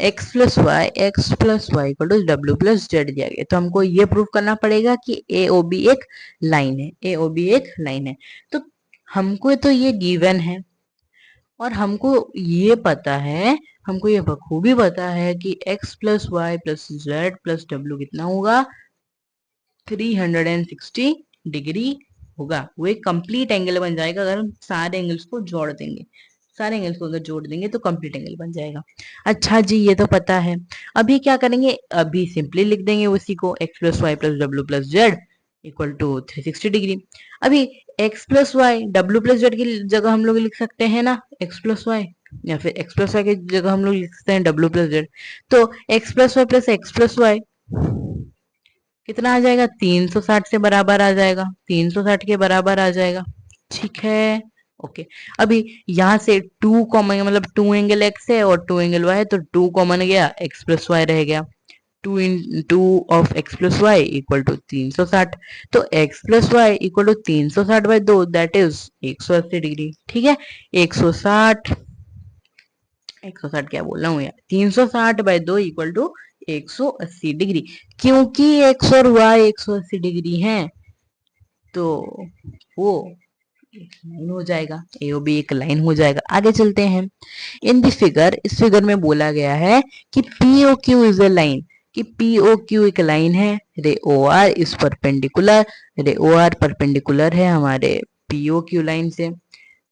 A: x plus Y equal to W plus Z दिया गया तो हमको ये प्रूव करना पड़ेगा कि ए ओ बी एक लाइन है, ए ओ बी एक लाइन है। तो हमको तो ये गिवन है और हमको ये पता है, हमको ये बखूबी पता है कि x plus Y plus Z plus W कितना होगा, 360 डिग्री होगा। वो एक कंप्लीट एंगल बन जाएगा अगर हम सारे एंगल्स को जोड़ देंगे, सारे एंगल्स को अगर जोड़ देंगे तो कंप्लीट एंगल बन जाएगा। अच्छा जी, ये तो पता है। अभी क्या करेंगे, अभी सिंपली लिख देंगे उसी को, x plus Y plus W plus Z equal to 360 degree. अभी x plus Y W plus Z की जगह हम लोग लिख सकते हैं ना x प्लस वाई, या फिर x प्लस वाई की जगह हम लोग लिख सकते हैं डब्ल्यू प्लस जेड। तो x plus Y plus x plus Y कितना आ जाएगा, 360 से बराबर आ जाएगा, 360 के बराबर आ जाएगा। ठीक है, ओके। अभी यहाँ से टू कॉमन, मतलब टू एंगल एक्स है और टू एंगल वाई है तो टू कॉमन गया, एक्स प्लस वाई रह गया। Two in two of X plus Y equal to 360। तो X plus Y equal to 360/2 that is 180 degree. ठीक है, 160, 160 क्या बोल रहा हूँ यार, 360/2 इक्वल टू 180 डिग्री। क्योंकि एक्स और वाई 180 डिग्री हैं तो वो एक लाइन हो जाएगा, ए ओ बी एक लाइन हो जाएगा। आगे चलते हैं। इन द फिगर, इस फिगर में बोला गया है कि P O Q is a line, कि पी ओ क्यू एक लाइन है, ray O R is perpendicular, रे ओ आर परपेंडिकुलर है हमारे पी ओ क्यू लाइन से।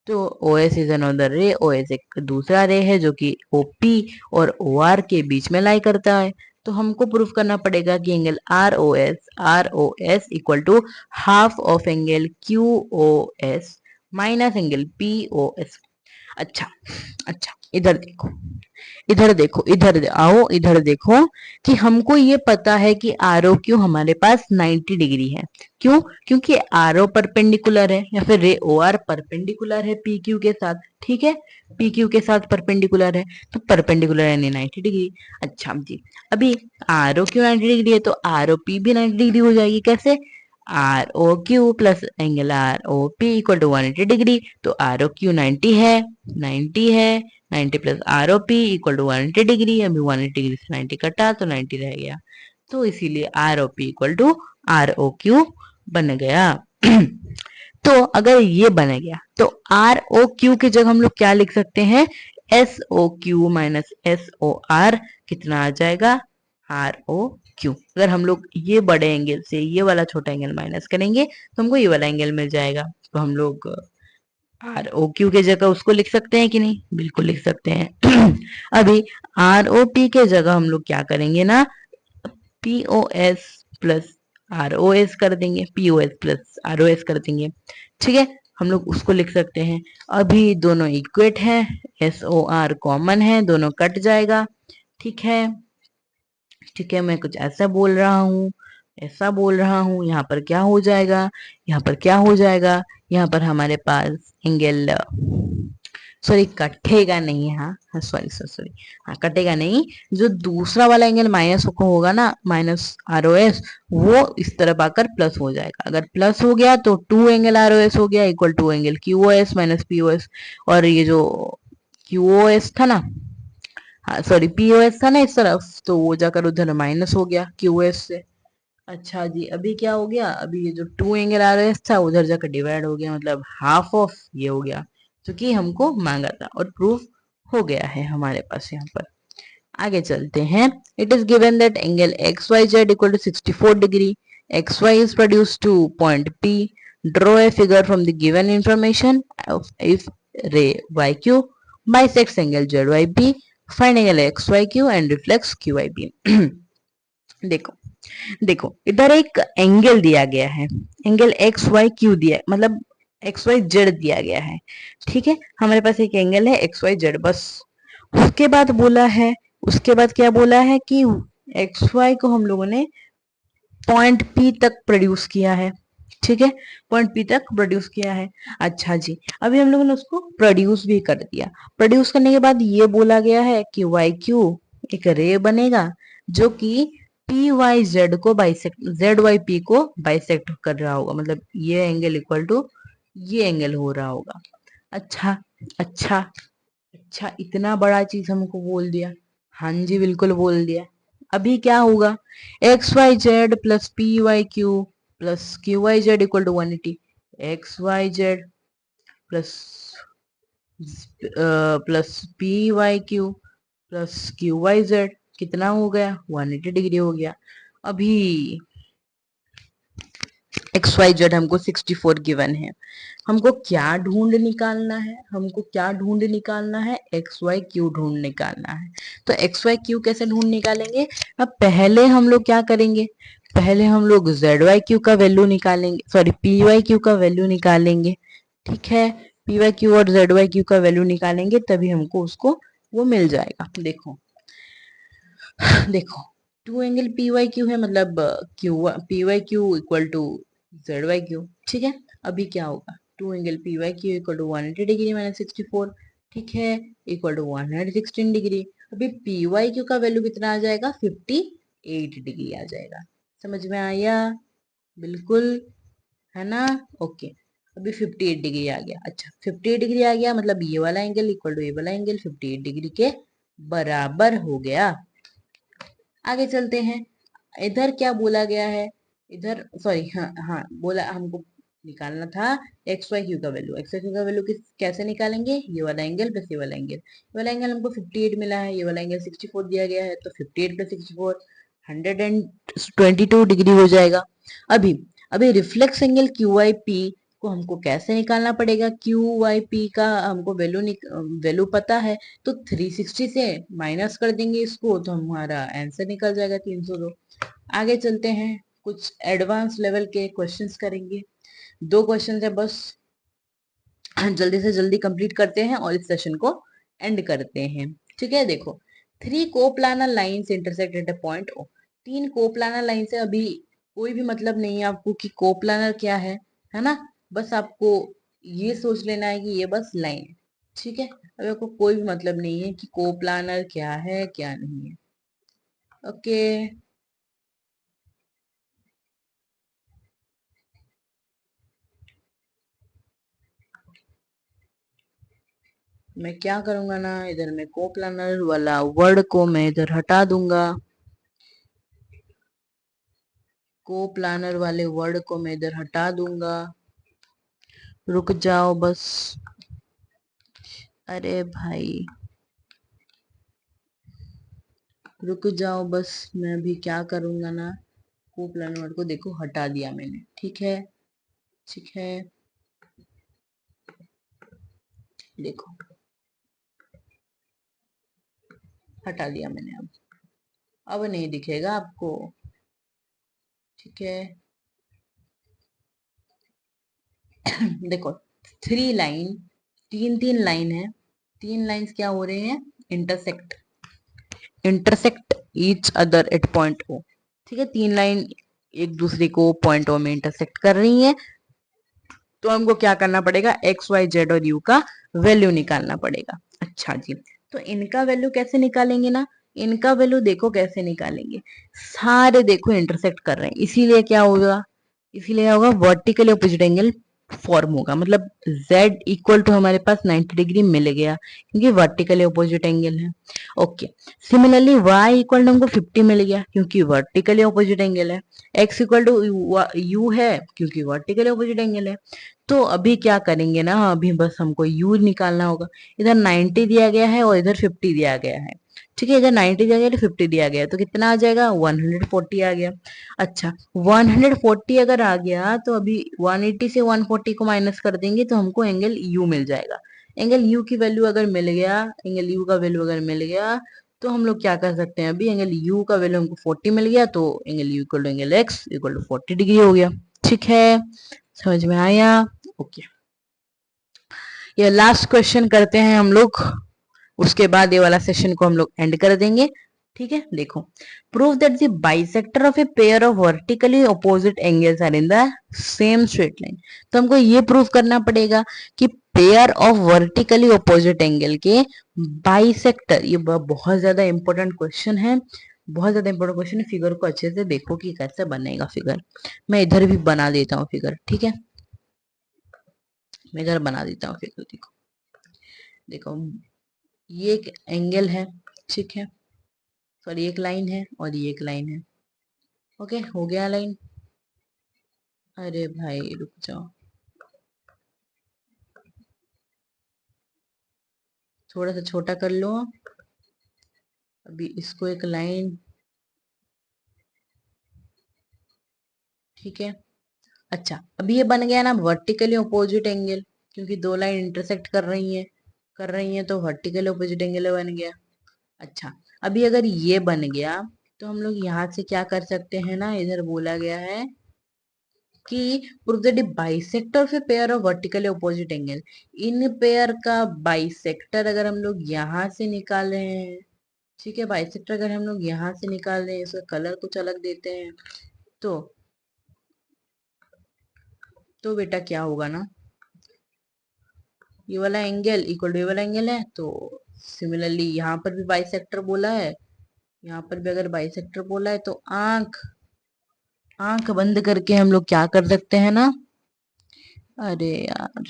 A: तो ओ एस इज अनदर रे, ओ एस एक दूसरा रे है जो कि ओ पी और ओ आर के बीच में लाई करता है। तो हमको प्रूफ करना पड़ेगा कि angle R O S equal to half of angle Q O S minus angle P O S. अच्छा, अच्छा, इधर देखो, इधर देखो, आओ इधर देखो कि हमको ये पता है कि आर ओ क्यू हमारे पास 90 डिग्री है। क्यों? क्योंकि आर ओ परपेंडिकुलर है, या फिर रे ओ आर परपेंडिकुलर है पी क्यू के साथ। ठीक है, पी क्यू के साथ परपेंडिकुलर है, तो परपेंडिकुलर यानी 90 डिग्री। अच्छा जी, अभी आर ओ क्यू 90 डिग्री है तो आर ओ पी भी 90 डिग्री हो जाएगी। कैसे? R O Q plus angle R O P equal to 180 degree. तो आर ओ क्यू 90 है, 90 है, 90 प्लस R O P equal to 180 degree. अभी 180 डिग्री से 90 कटा तो 90 रह गया, तो इसीलिए R O P equal to R O Q बन गया। तो अगर ये बन गया तो आर ओ क्यू की जगह हम लोग क्या लिख सकते हैं? S O Q minus S O R कितना आ जाएगा? R O Q. अगर हम लोग ये बड़े एंगल से ये वाला छोटा एंगल माइनस करेंगे तो हमको ये वाला एंगल मिल जाएगा। तो हम लोग आर ओ क्यू के जगह उसको लिख सकते हैं कि नहीं? बिल्कुल लिख सकते हैं। अभी आर ओ पी के जगह हम लोग क्या करेंगे ना, P O S plus R O S कर देंगे, P O S plus R O S कर देंगे। ठीक है, हम लोग उसको लिख सकते हैं। अभी दोनों इक्वेट हैं, एस ओ आर कॉमन है, दोनों कट जाएगा। ठीक है, ठीक है, मैं कुछ ऐसा बोल रहा हूँ, ऐसा बोल रहा हूँ। यहाँ पर क्या हो जाएगा? यहाँ पर क्या हो जाएगा? यहाँ पर हमारे पास एंगल, सॉरी कटेगा नहीं, हाँ हाँ, सॉरी सॉरी सॉरी, हाँ कटेगा नहीं। जो दूसरा वाला एंगल माइनस को होगा ना, माइनस आर ओ एस, वो इस तरफ आकर प्लस हो जाएगा। अगर प्लस हो गया तो two angle R O S हो गया equal to angle Q O S minus P O S. और ये जो क्यू ओ एस था ना, हाँ सॉरी पी ओ एस था ना इस तरफ, तो वो जाकर उधर माइनस हो गया क्यू ओ एस से। अच्छा जी, अभी क्या हो गया? अभी ये जो टू एंगल आर एस था उधर जाकर डिवाइड हो गया, मतलब हाफ ऑफ ये हो गया, क्योंकि हमको मांगा था और प्रूफ हो गया है हमारे पास यहाँ पर। आगे चलते हैं। It is given that angle X Y Z equal to 64 degree, X Y is produce to point P, draw a figure from the given information if ray Y Q bisects angle ZYP, find angle XYQ and reflects QIP। देखो, देखो इधर एक angle दिया गया है, angle X Y Q दिया, मतलब x Y Z दिया गया है। ठीक है, हमारे पास एक एंगल है एक्स वाई जेड बस। उसके बाद बोला है, उसके बाद क्या बोला है कि एक्स वाई को हम लोगों ने पॉइंट पी तक प्रोड्यूस किया है। ठीक है, पॉइंट पी तक प्रोड्यूस किया है। अच्छा जी, अभी हम लोगों ने उसको प्रोड्यूस भी कर दिया। प्रोड्यूस करने के बाद ये बोला गया है कि वाई क्यू एक रे बनेगा जो कि पी वाई जेड को बाइसेक्ट, जेड वाई पी को बाइसेक्ट कर रहा होगा, मतलब ये एंगल इक्वल टू ये एंगल हो रहा होगा। अच्छा, अच्छा, अच्छा, इतना बड़ा चीज हमको बोल दिया। हाँ जी, बिल्कुल बोल दिया। अभी क्या होगा? X Y Z plus P Y Q plus Q Y Z equal to 180। X Y Z plus plus P Y Q plus Q Y Z कितना हो गया? 180 डिग्री हो गया। अभी एक्स वाई जेड हमको 64 गिवन है, हमको क्या ढूंढ निकालना है? हमको क्या ढूंढ निकालना है? एक्स वाई क्यू ढूंढ निकालना है। तो एक्स वाई क्यू कैसे ढूंढ निकालेंगे? अब पहले हम लोग क्या करेंगे? पहले हम लोग जेड वाई क्यू का वैल्यू निकालेंगे, सॉरी पी वाई क्यू का वैल्यू निकालेंगे। ठीक है, पी वाई क्यू और जेड वाई क्यू का वैल्यू निकालेंगे तभी हमको उसको वो मिल जाएगा। देखो, देखो, two angle P Y Q है, मतलब Q P Y Q equal to Z Y Q. ठीक है, अभी क्या होगा? Two angle P Y Q equal to 180 degree minus 64। ठीक है, इक्वल टू 116 डिग्री। अभी पी वाई क्यू का वैल्यू कितना आ जाएगा? 58 डिग्री आ जाएगा। समझ में आया? बिल्कुल, है ना? ओके, अभी 58 डिग्री आ गया। अच्छा, 58 डिग्री आ गया मतलब ये वाला एंगल इक्वल टू ये वाला एंगल 58 डिग्री के बराबर हो गया। आगे चलते हैं। इधर क्या बोला गया है? इधर सॉरी, हाँ हाँ, बोला हमको निकालना था एक्स वाई क्यू का वैल्यू। एक्स वाई क्यू का वैल्यू कैसे निकालेंगे, ये वाला एंगल प्लस ये वाला एंगल। ये वाला एंगल हमको 58 मिला है, ये वाला एंगल 64 दिया गया है, तो 58 प्लस 64 122 डिग्री हो जाएगा। अभी अभी reflex angle Q I P को हमको कैसे निकालना पड़ेगा, क्यू वाई पी का हमको वैल्यू पता है, तो 360 से माइनस कर देंगे इसको, तो हमारा आंसर निकल जाएगा 302। आगे चलते हैं, कुछ एडवांस लेवल के क्वेश्चंस करेंगे। 2 क्वेश्चन है बस, जल्दी से जल्दी कंप्लीट करते हैं और इस सेशन को एंड करते हैं। ठीक है, देखो, 3 coplanar lines intersect at a point O. 3 coplanar line से अभी कोई भी मतलब नहीं है आपको कि कोप्लानर क्या है ना। बस आपको ये सोच लेना है कि ये बस लाइन है। ठीक है, अभी आपको कोई भी मतलब नहीं है कि कोप्लानर क्या है क्या नहीं है। ओके, मैं क्या करूंगा ना, इधर मैं कोप्लानर वाला वर्ड को मैं इधर हटा दूंगा। कोप्लानर वाले वर्ड को मैं इधर हटा दूंगा। रुक जाओ बस, अरे भाई रुक जाओ बस, मैं अभी क्या करूंगा ना, कोप्लानर वर्ड को देखो हटा दिया मैंने। ठीक है, ठीक है, देखो हटा दिया मैंने। अब नहीं दिखेगा आपको। ठीक है, देखो, 3 लाइन, 3 लाइन है, 3 लाइंस क्या हो रहे हैं, intersect, intersect each other at point O. ठीक है, 3 लाइन एक दूसरे को पॉइंट ओ में इंटरसेक्ट कर रही हैं, तो हमको क्या करना पड़ेगा, एक्स वाई जेड और यू का वैल्यू निकालना पड़ेगा। अच्छा जी, तो इनका वैल्यू कैसे निकालेंगे ना, इनका वैल्यू देखो कैसे निकालेंगे, सारे देखो इंटरसेक्ट कर रहे हैं, इसीलिए क्या होगा, इसीलिए होगा वर्टिकली अपोजिट एंगल फॉर्म होगा, मतलब z इक्वल टू हमारे पास 90 डिग्री मिल गया, क्योंकि वर्टिकली अपोजिट एंगल है। Okay, similarly y equal to हमको 50 मिल गया, क्योंकि वर्टिकली अपोजिट एंगल है। x इक्वल टू u है, क्योंकि वर्टिकली अपोजिट एंगल है। तो अभी क्या करेंगे ना, अभी बस हमको u निकालना होगा। इधर 90 दिया गया है और इधर 50 दिया गया है। ठीक है, इधर 90 दिया गया, 50 दिया गया, तो कितना आ जाएगा, 140 आ गया। अच्छा, 140 अगर आ गया, तो अभी 180 से 140 को माइनस कर देंगे, तो हमको एंगल यू मिल जाएगा। एंगल यू की वैल्यू अगर मिल गया, एंगल यू का वैल्यू अगर मिल गया, तो हम लोग क्या कर सकते हैं, अभी एंगल यू का वैल्यू हमको 40 मिल गया, तो angle U equal to angle X equal to 40 degree हो गया। ठीक है, समझ में आया। ओके, ये लास्ट क्वेश्चन करते हैं हम लोग, उसके बाद ये वाला सेशन को हम लोग एंड कर देंगे। ठीक है, देखो, prove that the bisector of a pair of vertically opposite angles are in the same straight line. तो हमको ये प्रूव करना पड़ेगा कि pair of vertically opposite angle के बाइसेक्टर, ये बहुत ज्यादा इंपॉर्टेंट क्वेश्चन है, बहुत ज्यादा इंपॉर्टेंट क्वेश्चन है। फिगर को अच्छे से देखो कि कैसे बनेगा फिगर, मैं इधर भी बना देता हूँ फिगर। ठीक है, मैं इधर बना देता हूँ फिगर। देखो, देखो, ये एक एंगल है, ठीक है, सॉरी एक लाइन है और ये एक लाइन है। ओके, हो गया लाइन। अरे भाई रुक जाओ, थोड़ा सा छोटा कर लो। अभी इसको एक लाइन, ठीक है। अच्छा, अभी ये बन गया ना वर्टिकली ऑपोजिट एंगल, क्योंकि 2 लाइन इंटरसेक्ट कर रही हैं तो वर्टिकली ऑपोजिट एंगल बन गया। अच्छा, अभी अगर ये बन गया, तो हम लोग यहाँ से क्या कर सकते हैं ना, इधर बोला गया है कि prove that bisector of a pair of vertically opposite angle. In pair का बाइसेक्टर अगर हम लोग यहाँ से निकाल रहे हैं, ठीक है, बाइसेक्टर अगर हम लोग यहाँ से निकाल रहे हैं, इसका कलर कुछ अलग देते हैं, तो बेटा क्या होगा ना, ये वाला एंगल इक्वल टू ये वाला एंगल है, तो सिमिलरली यहाँ पर भी बाइसेक्टर बोला है, यहाँ पर भी अगर बाइसेक्टर बोला है, तो आंख आंख बंद करके हम लोग क्या कर सकते हैं ना, अरे यार,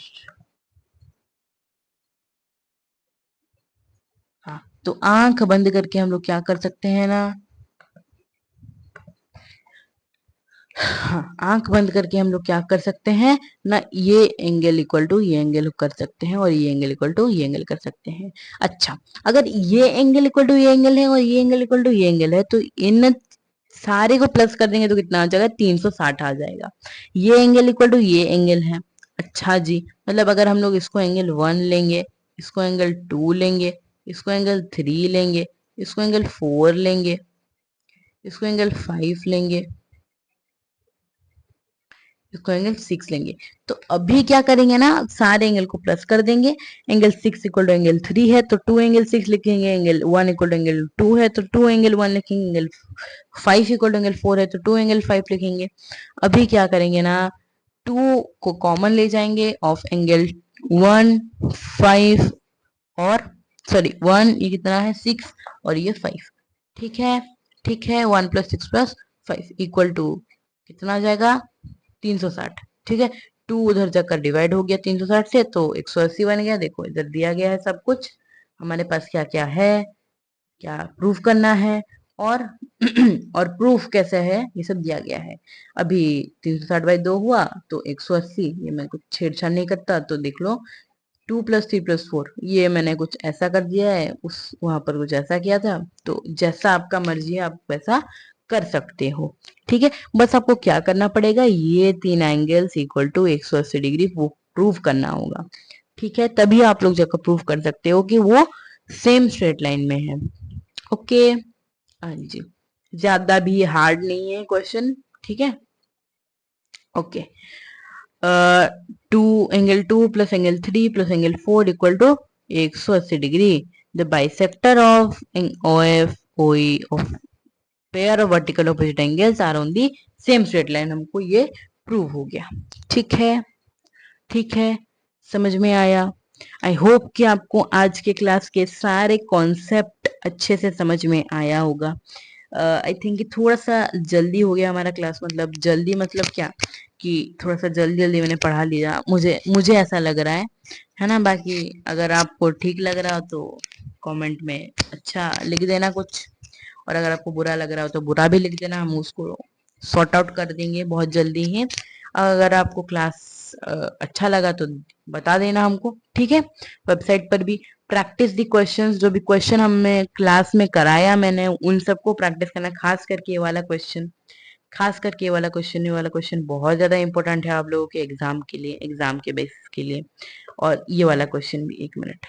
A: हाँ, तो आंख बंद करके हम लोग क्या कर सकते हैं ना, हाँ, आंख बंद करके हम लोग क्या कर सकते हैं ना, ये एंगल इक्वल टू ये एंगल कर सकते हैं और ये एंगल इक्वल टू ये एंगल कर सकते हैं। अच्छा, अगर ये एंगल इक्वल टू ये एंगल है और ये एंगल इक्वल टू ये एंगल है तो इन सारे को प्लस कर देंगे तो कितना आ जाएगा, 360 आ जाएगा। ये एंगल इक्वल टू ये एंगल है। अच्छा जी, मतलब अगर हम लोग इसको एंगल 1 लेंगे, इसको एंगल 2 लेंगे, इसको एंगल 3 लेंगे, इसको एंगल 4 लेंगे, इसको एंगल 5 लेंगे, इसको एंगल 6 लेंगे, तो अभी क्या करेंगे ना, सारे एंगल को प्लस कर देंगे। एंगल 6 इक्वल टू एंगल 3 है तो 2 एंगल 6 लिखेंगे, एंगल 1 इक्वल टू एंगल 2 है तो 2 एंगल 1 लिखेंगे, एंगल 5 इक्वल टू एंगल 4 है तो 2 एंगल 5 लिखेंगे। अभी क्या करेंगे ना, 2 को कॉमन ले जाएंगे ऑफ एंगल 1, 5 और सॉरी 1, ये कितना है 6 और ये 5। ठीक है, ठीक है, 1 प्लस 6 प्लस 5 इक्वल टू कितना आ जाएगा, 360। ठीक है, 2 उधर जाकर डिवाइड हो गया 360 से तो 180 बन गया। देखो इधर दिया गया है सब कुछ, हमारे पास क्या क्या है, क्या प्रूफ करना है और और प्रूफ कैसे है ये सब दिया गया है। अभी 360/2 हुआ तो 180, ये मैं कुछ छेड़छाड़ नहीं करता तो देख लो, 2 + 3 + 4 ये मैंने कुछ ऐसा कर दिया है, उस वहां पर कुछ ऐसा किया था, तो जैसा आपका मर्जी है आप वैसा कर सकते हो। ठीक है, बस आपको क्या करना पड़ेगा, ये 3 एंगल्स इक्वल टू 180 डिग्री वो प्रूव करना होगा। ठीक है, तभी आप लोग जाकर प्रूव कर सकते हो कि वो सेम स्ट्रेट लाइन में है। ओके, हाँ जी, ज्यादा भी हार्ड नहीं है क्वेश्चन। ठीक है, okay, two angle 2 plus angle 3 plus angle 4 equal to 180 degree. The bisector of O F O E of pair of vertical opposite angles are on the same straight line. हमको ये prove हो गया। ठीक है, ठीक है, समझ में आया। आई होप कि आपको आज के क्लास के सारे कॉन्सेप्ट अच्छे से समझ में आया होगा। आई थिंक थोड़ा सा जल्दी हो गया हमारा क्लास, मतलब जल्दी मतलब क्या कि थोड़ा सा जल्दी जल्दी मैंने पढ़ा लिया, मुझे मुझे ऐसा लग रहा है ना। बाकी अगर आपको ठीक लग रहा हो तो कमेंट में अच्छा लिख देना कुछ, और अगर आपको बुरा लग रहा हो तो बुरा भी लिख देना, हम उसको सॉर्ट आउट कर देंगे बहुत जल्दी ही। अगर आपको क्लास अच्छा लगा तो बता देना हमको। ठीक है, वेबसाइट पर भी प्रैक्टिस दी क्वेश्चंस, जो भी क्वेश्चन हमें क्लास में कराया मैंने उन सबको प्रैक्टिस करना, खास करके ये वाला क्वेश्चन, खास करके ये वाला क्वेश्चन बहुत ज्यादा इंपॉर्टेंट है आप लोगों के एग्जाम के लिए, एग्जाम के बेसिस के लिए। और ये वाला क्वेश्चन भी, एक मिनट,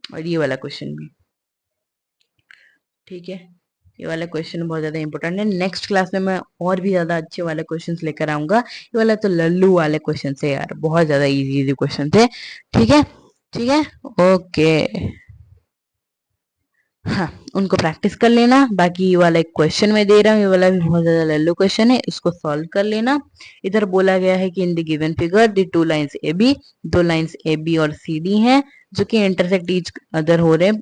A: और ये वाला क्वेश्चन भी। ठीक है, ये वाला क्वेश्चन बहुत ज्यादा इंपॉर्टेंट है। नेक्स्ट क्लास में मैं और भी ज्यादा अच्छे वाले क्वेश्चंस लेकर आऊंगा। ये वाला तो लल्लू वाले क्वेश्चन है यार, बहुत ज्यादा इजी इजी क्वेश्चन थे। ठीक है, ठीक है, ओके, हाँ, उनको प्रैक्टिस कर लेना। बाकी ये वाला एक क्वेश्चन मैं दे रहा हूँ, ये वाला भी बहुत ज्यादा लल्लू क्वेश्चन है, इसको सॉल्व कर लेना। इधर बोला गया है कि in the given figure the two lines A B, दो लाइंस ए बी और सी डी हैं जो कि इंटरसेक्ट ईच अदर हो रहे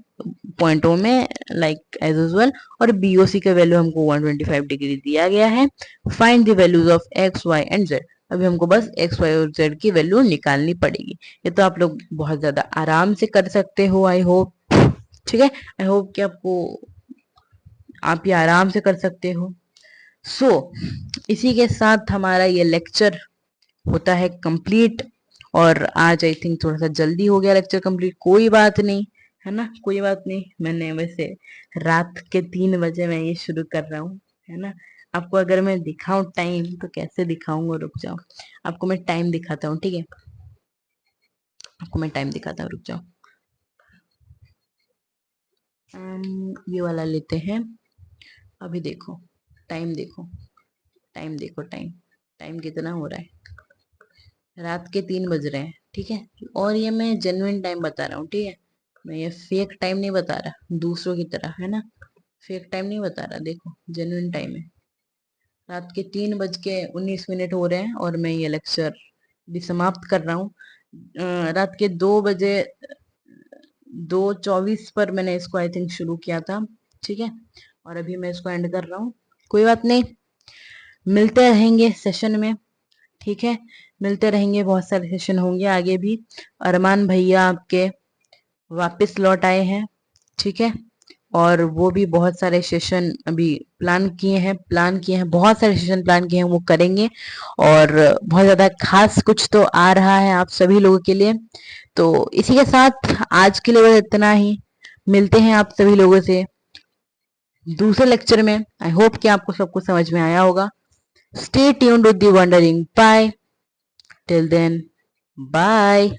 A: पॉइंटों में लाइक एज यूजुअल, और बीओसी का वैल्यू हमको 125 डिग्री दिया गया है। Find the values of X Y and Z. अभी हमको बस एक्स वाई और जेड की वैल्यू निकालनी पड़ेगी। ये तो आप लोग बहुत ज्यादा आराम से कर सकते हो, आई होप। ठीक है, आई होप कि आपको, आप ये आराम से कर सकते हो। सो इसी के साथ हमारा ये लेक्चर होता है कंप्लीट। और आज आई थिंक थोड़ा सा जल्दी हो गया लेक्चर कंप्लीट, कोई बात नहीं, है ना, कोई बात नहीं। मैंने वैसे रात के 3 बजे मैं ये शुरू कर रहा हूँ, है ना। आपको अगर मैं दिखाऊं टाइम तो कैसे दिखाऊंगा, रुक जाओ, आपको मैं टाइम दिखाता हूँ। ठीक है, आपको मैं टाइम दिखाता हूँ, रुक जाओ। ये वाला लेते हैं। अभी देखो, टाइम देखो, टाइम देखो, टाइम टाइम कितना हो रहा है, रात के 3 बज रहे हैं। ठीक है, और ये मैं जेन्युइन टाइम बता रहा हूँ। ठीक है, मैं ये फेक टाइम नहीं बता रहा दूसरों की तरह, है ना, फेक टाइम नहीं बता रहा, देखो जेन्युइन टाइम है। रात के 3 बज के 19 मिनट हो रहे हैं और मैं ये लेक्चर भी समाप्त कर रहा हूँ। रात के 2 बजे 2:24 पर मैंने इसको आई थिंक शुरू किया था। ठीक है, और अभी मैं इसको एंड कर रहा हूँ। कोई बात नहीं, मिलते रहेंगे सेशन में। ठीक है, मिलते रहेंगे, बहुत सारे सेशन होंगे आगे भी। अरमान भैया आपके वापस लौट आए हैं। ठीक है, और वो भी बहुत सारे सेशन अभी प्लान किए हैं, बहुत सारे सेशन प्लान किए हैं, वो करेंगे। और बहुत ज़्यादा खास कुछ तो आ रहा है आप सभी लोगों के लिए। तो इसी के साथ आज के लिए बस इतना ही। मिलते हैं आप सभी लोगों से दूसरे लेक्चर में। आई होप कि आपको सब कुछ समझ में आया होगा। Stay tuned with the wondering pi. Till then, bye.